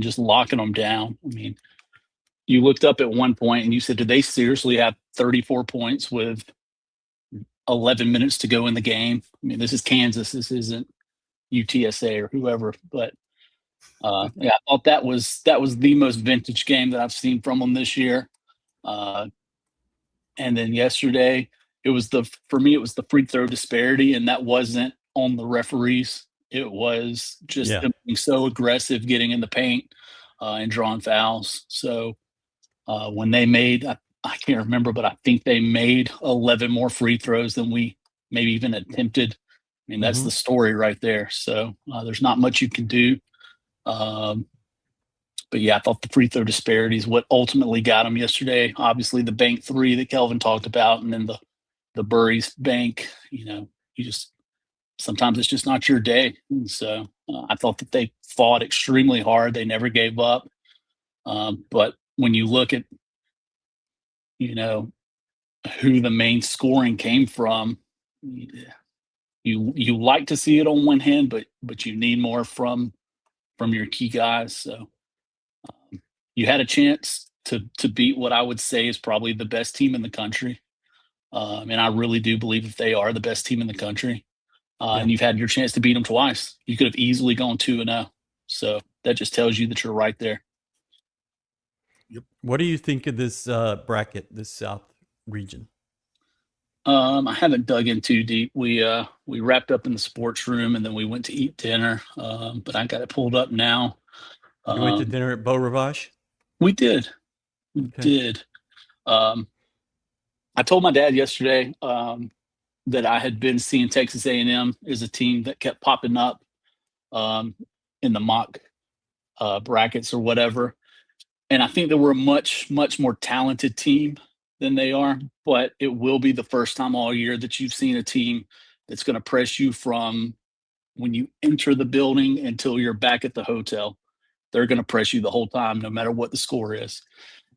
just locking them down. I mean, you looked up at one point and you said, did they seriously have 34 points with 11 minutes to go in the game? I mean, this is Kansas. This isn't UTSA or whoever. But yeah, I thought that was the most vintage game that I've seen from them this year. And then yesterday, for me, it was the free throw disparity, and that wasn't on the referees. It was just them being so aggressive, getting in the paint and drawing fouls. So when they made, I can't remember, but I think they made 11 more free throws than we maybe even attempted. I mean, that's the story right there. So there's not much you can do. But yeah, I thought the free throw disparity is what ultimately got them yesterday. Obviously, the bank three that Kelvin talked about, and then the Burry's bank. You just sometimes it's just not your day. And so I thought that they fought extremely hard. They never gave up. But when you look at who the main scoring came from, you like to see it on one hand, but you need more from your key guys. So you had a chance to beat what I would say is probably the best team in the country. And I really do believe that they are the best team in the country. And you've had your chance to beat them twice. You could have easily gone 2-0. So that just tells you that you're right there. Yep. What do you think of this bracket, this South region? I haven't dug in too deep. We wrapped up in the sports room and then we went to eat dinner. But I got it pulled up now. You went to dinner at Beau Rivage? We did. We did. I told my dad yesterday that I had been seeing Texas A&M as a team that kept popping up in the mock brackets or whatever. And I think that we're a much, much more talented team than they are. But it will be the first time all year that you've seen a team that's going to press you from when you enter the building until you're back at the hotel. They're going to press you the whole time, no matter what the score is.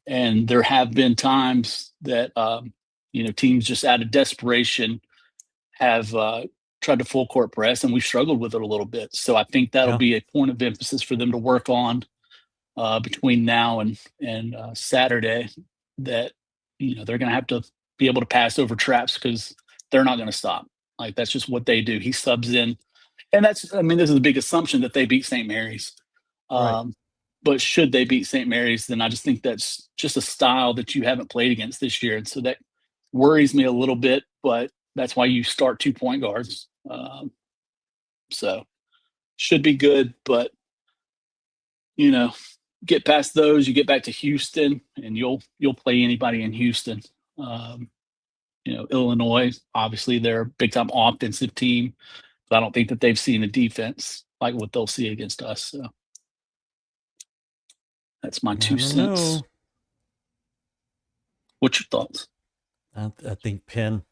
And there have been times that, teams just out of desperation have tried to full court press, and we've struggled with it a little bit. So I think that'll be a point of emphasis for them to work on between now and Saturday, that, they're going to have to be able to pass over traps because they're not going to stop. Like, that's just what they do. He subs in. And this is a big assumption that they beat St. Mary's. Right. But should they beat St. Mary's, then I just think that's just a style that you haven't played against this year. And so that worries me a little bit, but that's why you start 2 point guards. So should be good, but get past those, you get back to Houston and you'll play anybody in Houston. Illinois, obviously they're a big time offensive team, but I don't think that they've seen a defense like what they'll see against us. So that's my 2 cents. What's your thoughts? I think Penn.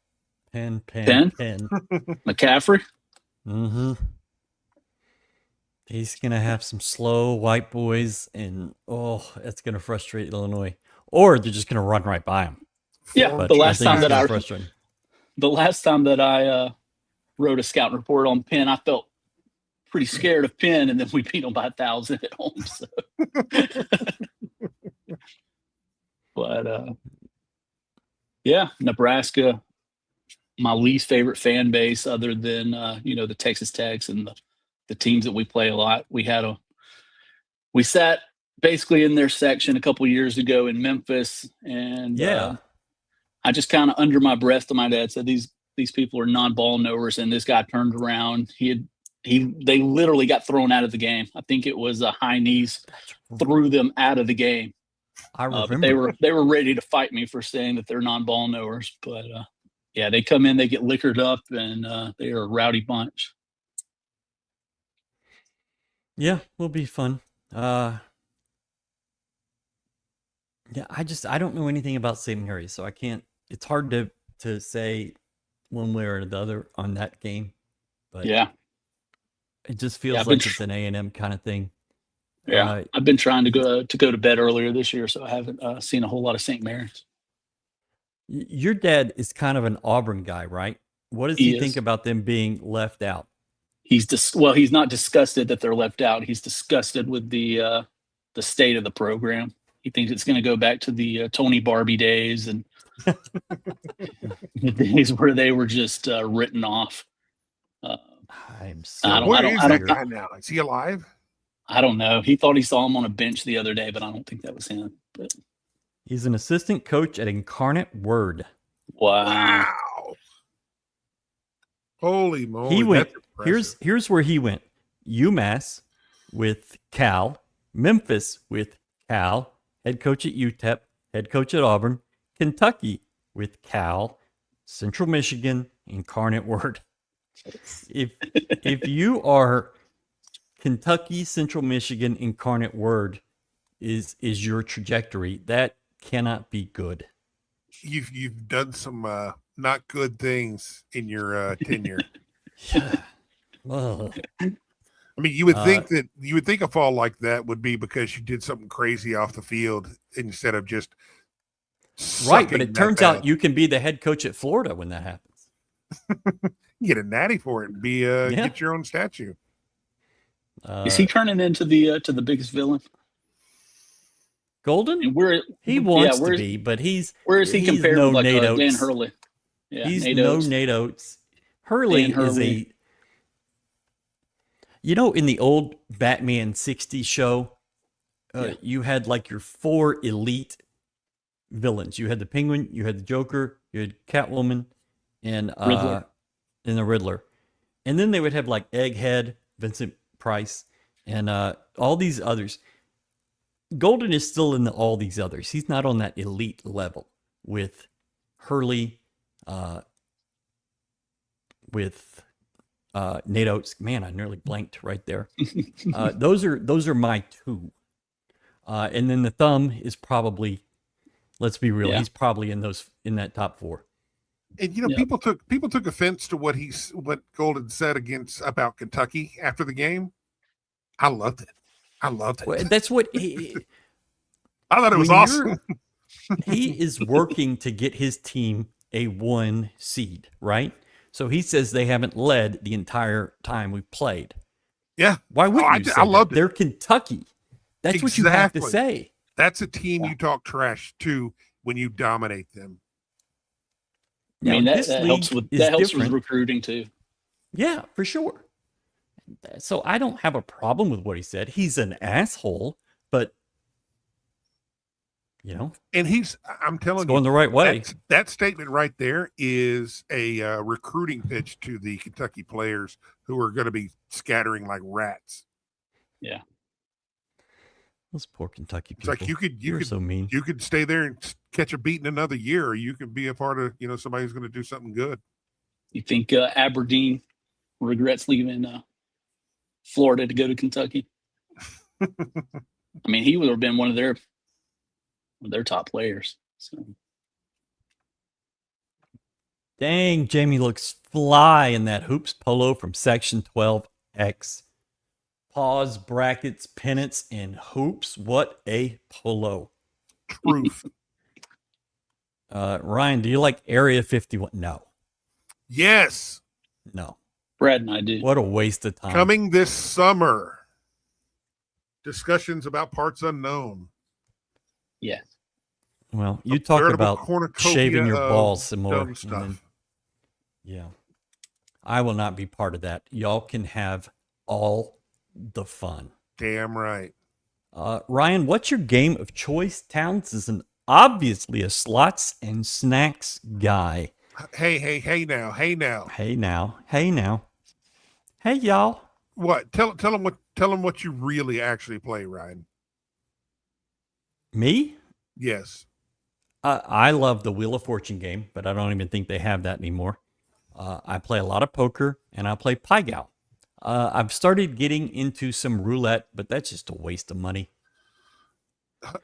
McCaffrey? Mm-hmm. He's going to have some slow white boys, and that's going to frustrate Illinois. Or they're just going to run right by him. Yeah, but the last time that I wrote a scout report on Penn, I felt pretty scared of Penn, and then we beat them by 1,000 at home. So. But yeah, Nebraska, my least favorite fan base, other than the Texas Techs and the teams that we play a lot. We sat basically in their section a couple years ago in Memphis, and I just kind of under my breath to my dad said, these people are non-ball knowers, and this guy turned around. They literally got thrown out of the game. I think it was a high knees threw them out of the game. I remember but they were ready to fight me for saying that they're non-ball knowers. But yeah, they come in, they get liquored up, and they are a rowdy bunch. Yeah, will be fun. Yeah, I don't know anything about St. Mary's, so I can't. It's hard to say one way or the other on that game. But yeah, it just feels like it's an A&M kind of thing. Yeah, I've been trying to go to bed earlier this year, so I haven't seen a whole lot of St. Mary's. Your dad is kind of an Auburn guy, right? What does he think about them being left out? He's not disgusted that they're left out. He's disgusted with the state of the program. He thinks it's going to go back to the Tony Barbie days and the days where they were just written off. Where is that guy now? Is he alive? I don't know. He thought he saw him on a bench the other day, but I don't think that was him. But he's an assistant coach at Incarnate Word. Wow. Holy moly. He went, here's where he went. UMass with Cal, Memphis with Cal, head coach at UTEP, head coach at Auburn, Kentucky with Cal, Central Michigan, Incarnate Word. If you are Kentucky, Central Michigan, Incarnate Word is your trajectory, that cannot be good. You've done some not good things in your tenure. Well, I mean, you would think a fall like that would be because you did something crazy off the field instead of just right. But it turns out you can be the head coach at Florida when that happens. You get a natty for it and get your own statue. Is he turning into the biggest villain? Golden? He wants to be, but where is he compared to Dan Hurley? Yeah, he's no Nate Oates. Hurley is a. In the old Batman 60 show, you had like your 4 elite villains. You had the Penguin, you had the Joker, you had Catwoman, and the Riddler. And then they would have like Egghead, Vincent Price, and all these others. Golden is still in all these others. He's not on that elite level with Hurley, with Nate Oates. Man, I nearly blanked right there. Those are my 2. And then the Thumb is probably, let's be real, he's probably in that top 4. And people took offense to what Golden said about Kentucky after the game. I loved it. Well, that's what I thought it was awesome. He is working to get his team a 1 seed, right? So he says they haven't led the entire time we've played. Yeah. Why wouldn't you say I loved that? They're Kentucky. That's what you have to say. That's a team you talk trash to when you dominate them. I mean, that helps with recruiting too. Yeah, for sure. So I don't have a problem with what he said. He's an asshole, but and I'm telling you, going the right way. That statement right there is a recruiting pitch to the Kentucky players who are going to be scattering like rats. Yeah. Those poor Kentucky people. It's like you could so mean. You could stay there and catch a beat in another year, or you could be a part of, somebody who's going to do something good. You think Aberdeen regrets leaving Florida to go to Kentucky? I mean, he would have been one of their top players. So. Dang, Jamie looks fly in that hoops polo from Section 12X. Pause, brackets, pennants, and hoops. What a polo. Truth. Ryan, do you like Area 51? No. Yes. No. Brad and I do. What a waste of time. Coming this summer. Discussions about parts unknown. Yes. Well, you talk about shaving your balls some more. Yeah. I will not be part of that. Y'all can have all the fun. Damn right. Ryan, what's your game of choice? Towns is obviously a slots and snacks guy. Hey now. Hey now. Hey y'all. What? Tell them what you really actually play, Ryan. Me? Yes. I love the Wheel of Fortune game, but I don't even think they have that anymore. I play a lot of poker, and I play Pai Gow. I've started getting into some roulette, but that's just a waste of money.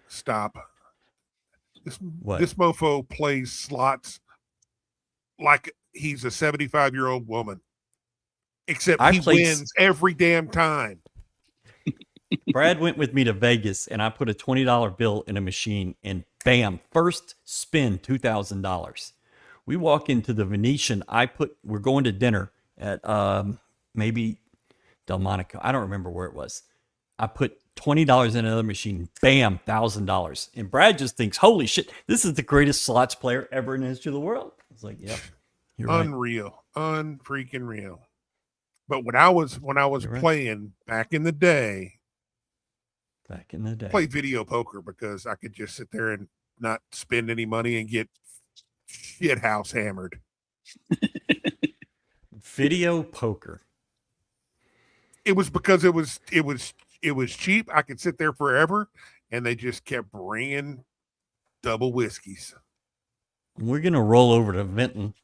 Stop. What? This mofo plays slots like he's a 75-year-old woman. Except he wins every damn time. Brad went with me to Vegas, and I put a $20 bill in a machine, and bam, first spin, $2,000. We walk into the Venetian. We're going to dinner at maybe Delmonico. I don't remember where it was. I put $20 in another machine. Bam, $1,000. And Brad just thinks, holy shit, this is the greatest slots player ever in the history of the world. It's like, yep, you're unreal, unfreaking real. But when I was playing back in the day, play video poker because I could just sit there and not spend any money and get shit house hammered. Video poker. It was because it was cheap. I could sit there forever, and they just kept bringing double whiskeys. We're gonna roll over to Vinton,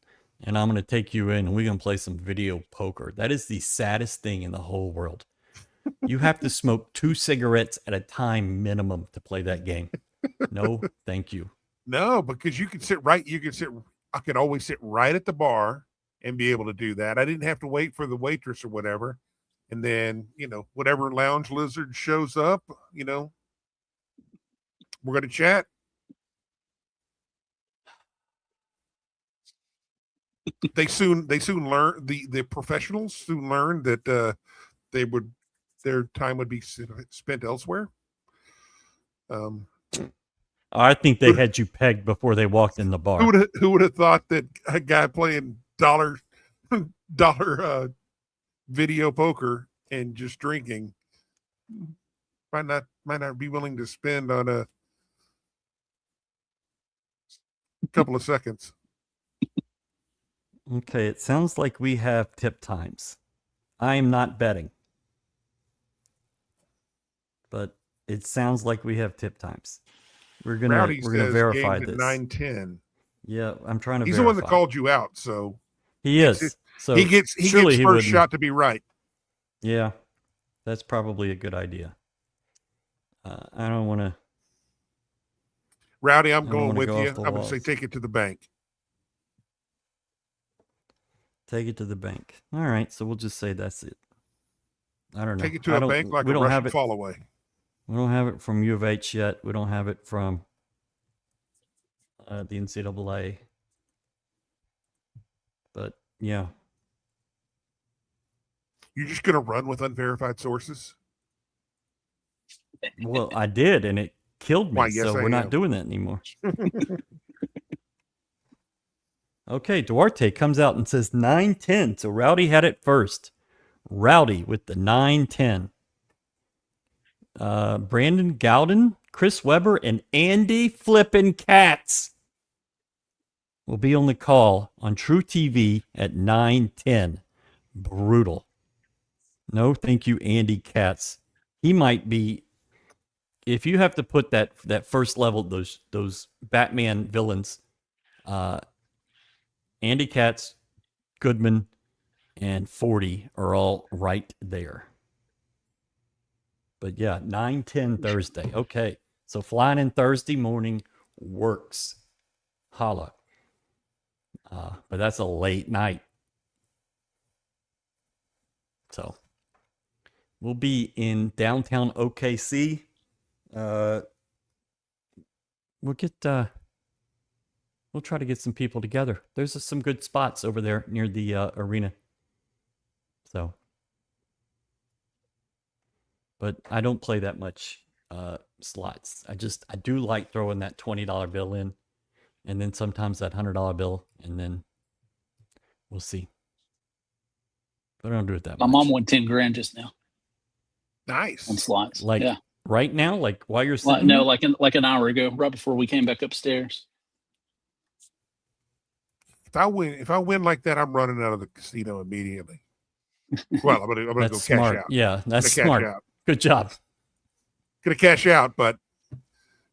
and I'm gonna take you in, and we're gonna play some video poker. That is the saddest thing in the whole world. You have to smoke 2 cigarettes at a time minimum to play that game. No, thank you. No, because you can sit right. I could always sit right at the bar and be able to do that. I didn't have to wait for the waitress or whatever. And then, whatever lounge lizard shows up, we're going to chat. They soon learn, the professionals soon learned that their time would be spent elsewhere. I think they had you pegged before they walked in the bar. Who would have thought that a guy playing dollar video poker and just drinking might not be willing to spend on a couple of seconds. Okay, it sounds like we have tip times. I am not betting, but it sounds like we have tip times. We're gonna verify this. 9:10. Yeah, I'm trying to. He's verify. the one that called you out, so he is. So he gets first shot to be right. Yeah, that's probably a good idea. I don't want to. Rowdy, I'm going with you. I'm going to say take it to the bank. Take it to the bank. All right, so we'll just say that's it. I don't know. Take it to a bank like a Russian fall away. We don't have it from U of H yet. We don't have it from the NCAA. But yeah. You're just going to run with unverified sources? Well, I did, and it killed me. Why, yes, we're not doing that anymore. Okay, Duarte comes out and says 9-10. So Rowdy had it first. Rowdy with the 9-10. Brandon Gowden, Chris Webber, and Andy Flippin' Katz will be on the call on True TV at 9:10. Brutal. No, thank you, Andy Katz. He might be. If you have to put that first level, those Batman villains, Andy Katz, Goodman, and 40 are all right there. But yeah, 9-10 Thursday. Okay. So flying in Thursday morning works. Holla. But that's a late night. So we'll be in downtown OKC. We'll try to get some people together. There's some good spots over there near the arena. So. But I don't play that much slots. I do like throwing that $20 bill in, and then sometimes that $100 bill, and then We'll see. But I don't do it that My much. mom won 10 grand just now Nice. on slots. Like yeah. right now, like while you're Like, sitting no, here? like an hour ago, right before we came back upstairs. If I win like that, I'm running out of the casino immediately. Well, I'm gonna That's go smart. cash out. Yeah, that's Gonna smart. cash out. Good job. Gonna cash out, but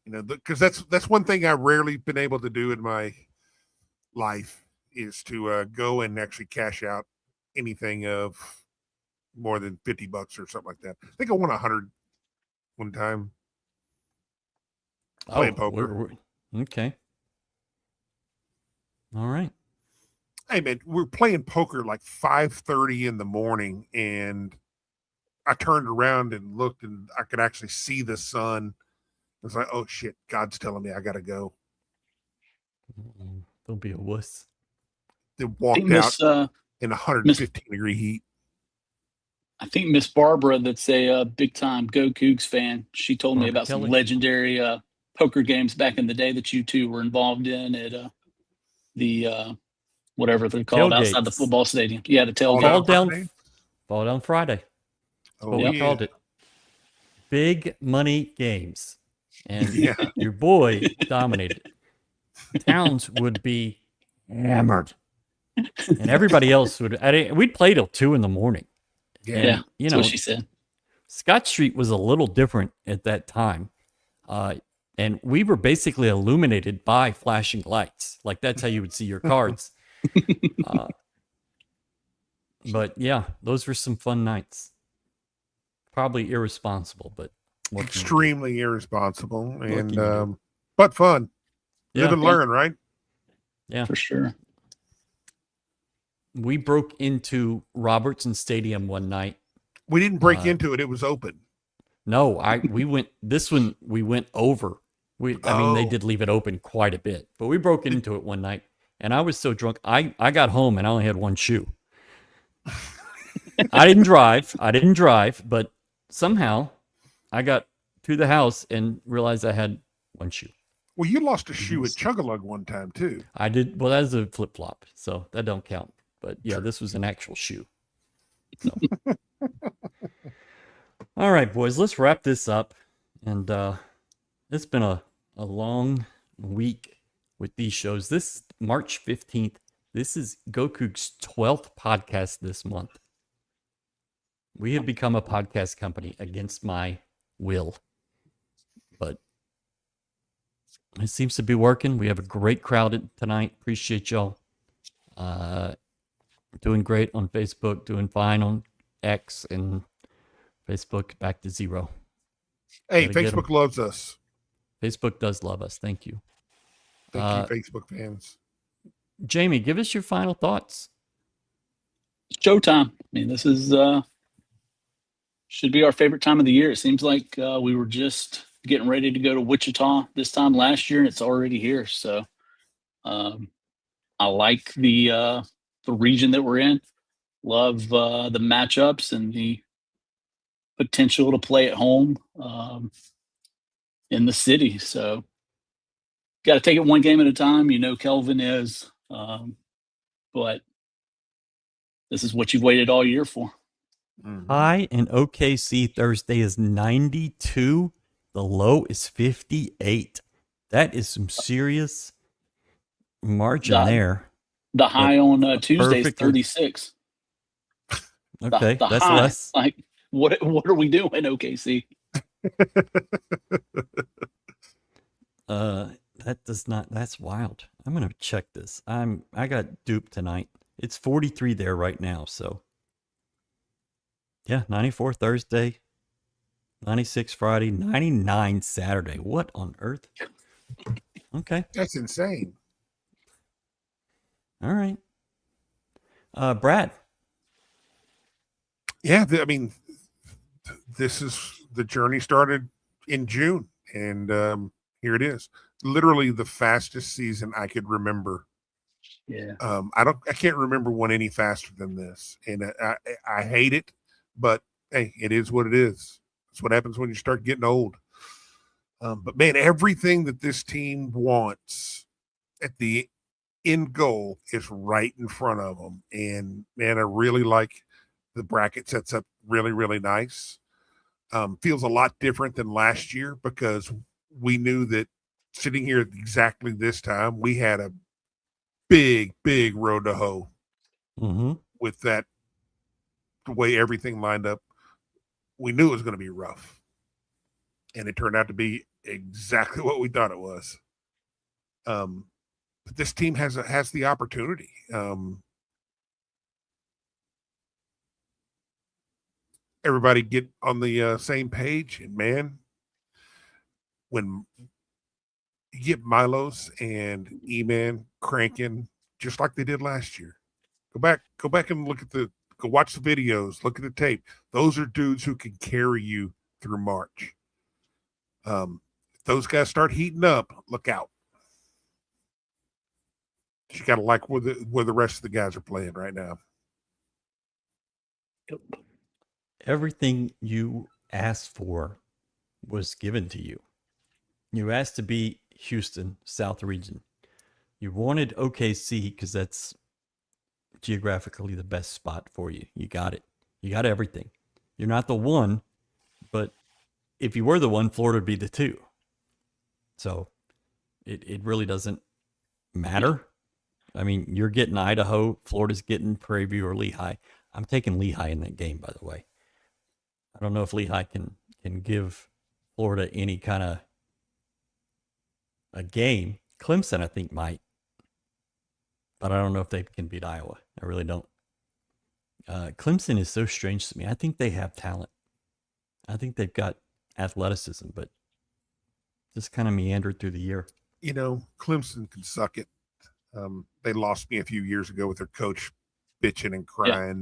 because that's one thing I've rarely been able to do in my life is to go and actually cash out anything of more than $50 or something like that. I think I won 100 one time playing poker. Okay. All right. Hey man, we're playing poker like 5:30 in the morning, and I turned around and looked, and I could actually see the sun. I was like, "Oh shit, God's telling me I gotta go." Don't be a wuss. They walked out in 115-degree heat. I think Miss Barbara, that's a big time GoCoogs fan, she told me Barbara about Kelly. some legendary poker games back in the day that you two were involved in at the whatever they're called outside the Tailgates. football stadium. Yeah, the Fall tailgate. Fall down Friday. That's what we called it. Big money games. And your boy dominated. Towns would be hammered. And everybody else would. We'd play till 2 a.m. Yeah, And, that's what she said. Scott Street was a little different at that time. And we were basically illuminated by flashing lights. Like that's how you would see your cards. But yeah, those were some fun nights. Probably irresponsible, but extremely irresponsible, and but fun. Live and learn, right? Yeah, for sure. We broke into Robertson Stadium one night. We didn't break into it; it was open. No, we went. This one we went over. I mean, they did leave it open quite a bit, but we broke into it one night, and I was so drunk. I got home and I only had one shoe. I didn't drive, but somehow I got to the house and realized I had one shoe. Well, you lost a shoe at Chug-a-Lug one time too. I did. Well, that's a flip flop, so that don't count. But yeah, this was an actual shoe. So. All right, boys, let's wrap this up. And it's been a long week with these shows. This March 15th, this is GoCoogs' 12th podcast this month. We have become a podcast company against my will. But it seems to be working. We have a great crowd tonight. Appreciate y'all. Doing great on Facebook, doing fine on X, and Facebook back to 0. Hey, Facebook loves us. Facebook does love us. Thank you. Thank you, Facebook fans. Jamie, give us your final thoughts. It's showtime. I mean, this is should be our favorite time of the year. It seems like we were just getting ready to go to Wichita this time last year, and it's already here. So I like the region that we're in. Love the matchups and the potential to play at home in the city. So got to take it one game at a time. You know, Kelvin is, but this is what you've waited all year for. High in OKC Thursday is 92. The low is 58. That is some serious margin there. The high on Tuesday is 36. Okay, the that's high, less. Like, what are we doing, OKC? That's wild. I'm gonna check this. I got duped tonight. It's 43 there right now, so yeah, 94 Thursday, 96 Friday, 99 Saturday. What on earth? Okay. That's insane. All right. Brad. Yeah, I mean, this is the journey started in June, and here it is. Literally the fastest season I could remember. Yeah. I can't remember one any faster than this, and I hate it, but hey, it is what it is. It's what happens when you start getting old. But man, everything that this team wants at the end goal is right in front of them. And man, I really like the bracket sets up really, really nice. Feels a lot different than last year because we knew that sitting here at exactly this time, we had a big, big road to hoe with that, the way everything lined up. We knew it was going to be rough. And it turned out to be exactly what we thought it was. But this team has the opportunity. Everybody get on the same page, and man, when you get Milos and E-Man cranking just like they did last year, go back and go watch the videos, look at the tape. Those are dudes who can carry you through March. If those guys start heating up, look out. You got to like where the rest of the guys are playing right now. Everything you asked for was given to you. You asked to be Houston, South region. You wanted OKC because that's geographically the best spot for you. You got it. You got everything. You're not the one, but if you were the one, Florida would be the two. So it really doesn't matter. I mean, you're getting Idaho, Florida's getting Prairie View or Lehigh. I'm taking Lehigh in that game, by the way. I don't know if Lehigh can give Florida any kind of a game. Clemson, I think, might. But I don't know if they can beat Iowa. I really don't. Clemson is so strange to me. I think they have talent. I think they've got athleticism, but just kind of meandered through the year. You know, Clemson can suck it. They lost me a few years ago with their coach bitching and crying.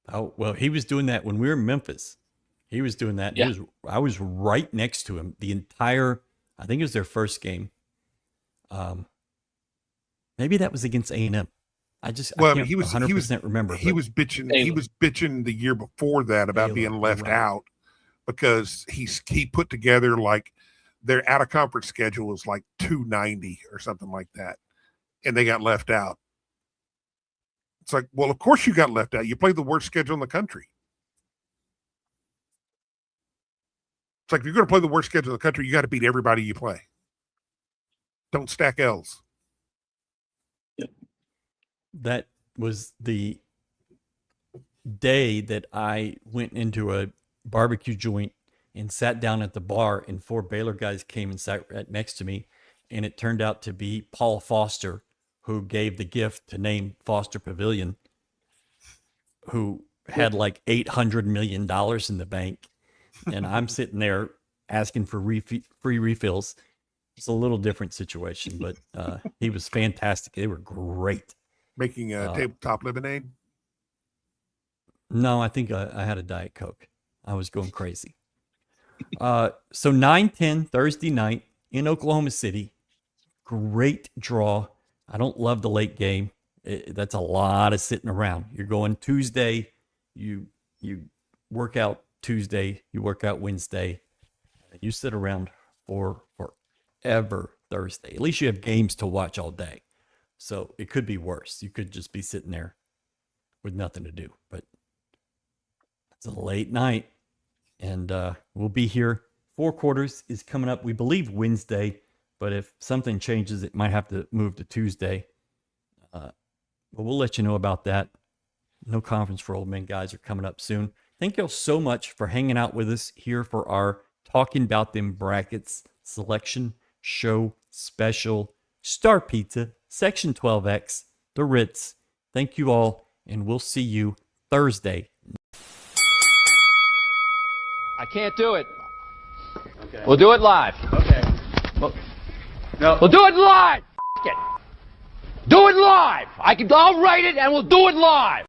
Yeah. Oh, well, he was doing that when we were in Memphis. He was doing that. Yeah. I was right next to him the entire, I think it was their first game. Maybe that was against A&M. I can't 100% remember. He was bitching the year before that about being left out because he put together like their out of conference schedule was like 290 or something like that. And they got left out. It's like, well, of course you got left out. You played the worst schedule in the country. It's like, if you're going to play the worst schedule in the country, you got to beat everybody you play. Don't stack L's. Yep. That was the day that I went into a barbecue joint and sat down at the bar, and 4 Baylor guys came and sat right next to me. And it turned out to be Paul Foster, who gave the gift to name Foster Pavilion, who had like $800 million in the bank. And I'm sitting there asking for free refills. It's a little different situation, but he was fantastic. They were great. Making a tabletop lemonade? No, I think I had a Diet Coke. I was going crazy. So 9-10 Thursday night in Oklahoma City. Great draw. I don't love the late game. That's a lot of sitting around. You're going Tuesday, you work out Tuesday, you work out Wednesday, you sit around for forever Thursday. At least you have games to watch all day. So it could be worse. You could just be sitting there with nothing to do. But it's a late night, and we'll be here. 4 quarters is coming up, we believe, Wednesday. But if something changes, it might have to move to Tuesday. But we'll let you know about that. No conference for old men guys are coming up soon. Thank y'all so much for hanging out with us here for our Talking About Them Brackets selection show special. Star Pizza, Section 12X, The Ritz. Thank you all, and we'll see you Thursday. I can't do it. Okay. We'll do it live. Okay. No. We'll do it live. F it. Do it live. I'll write it and we'll do it live.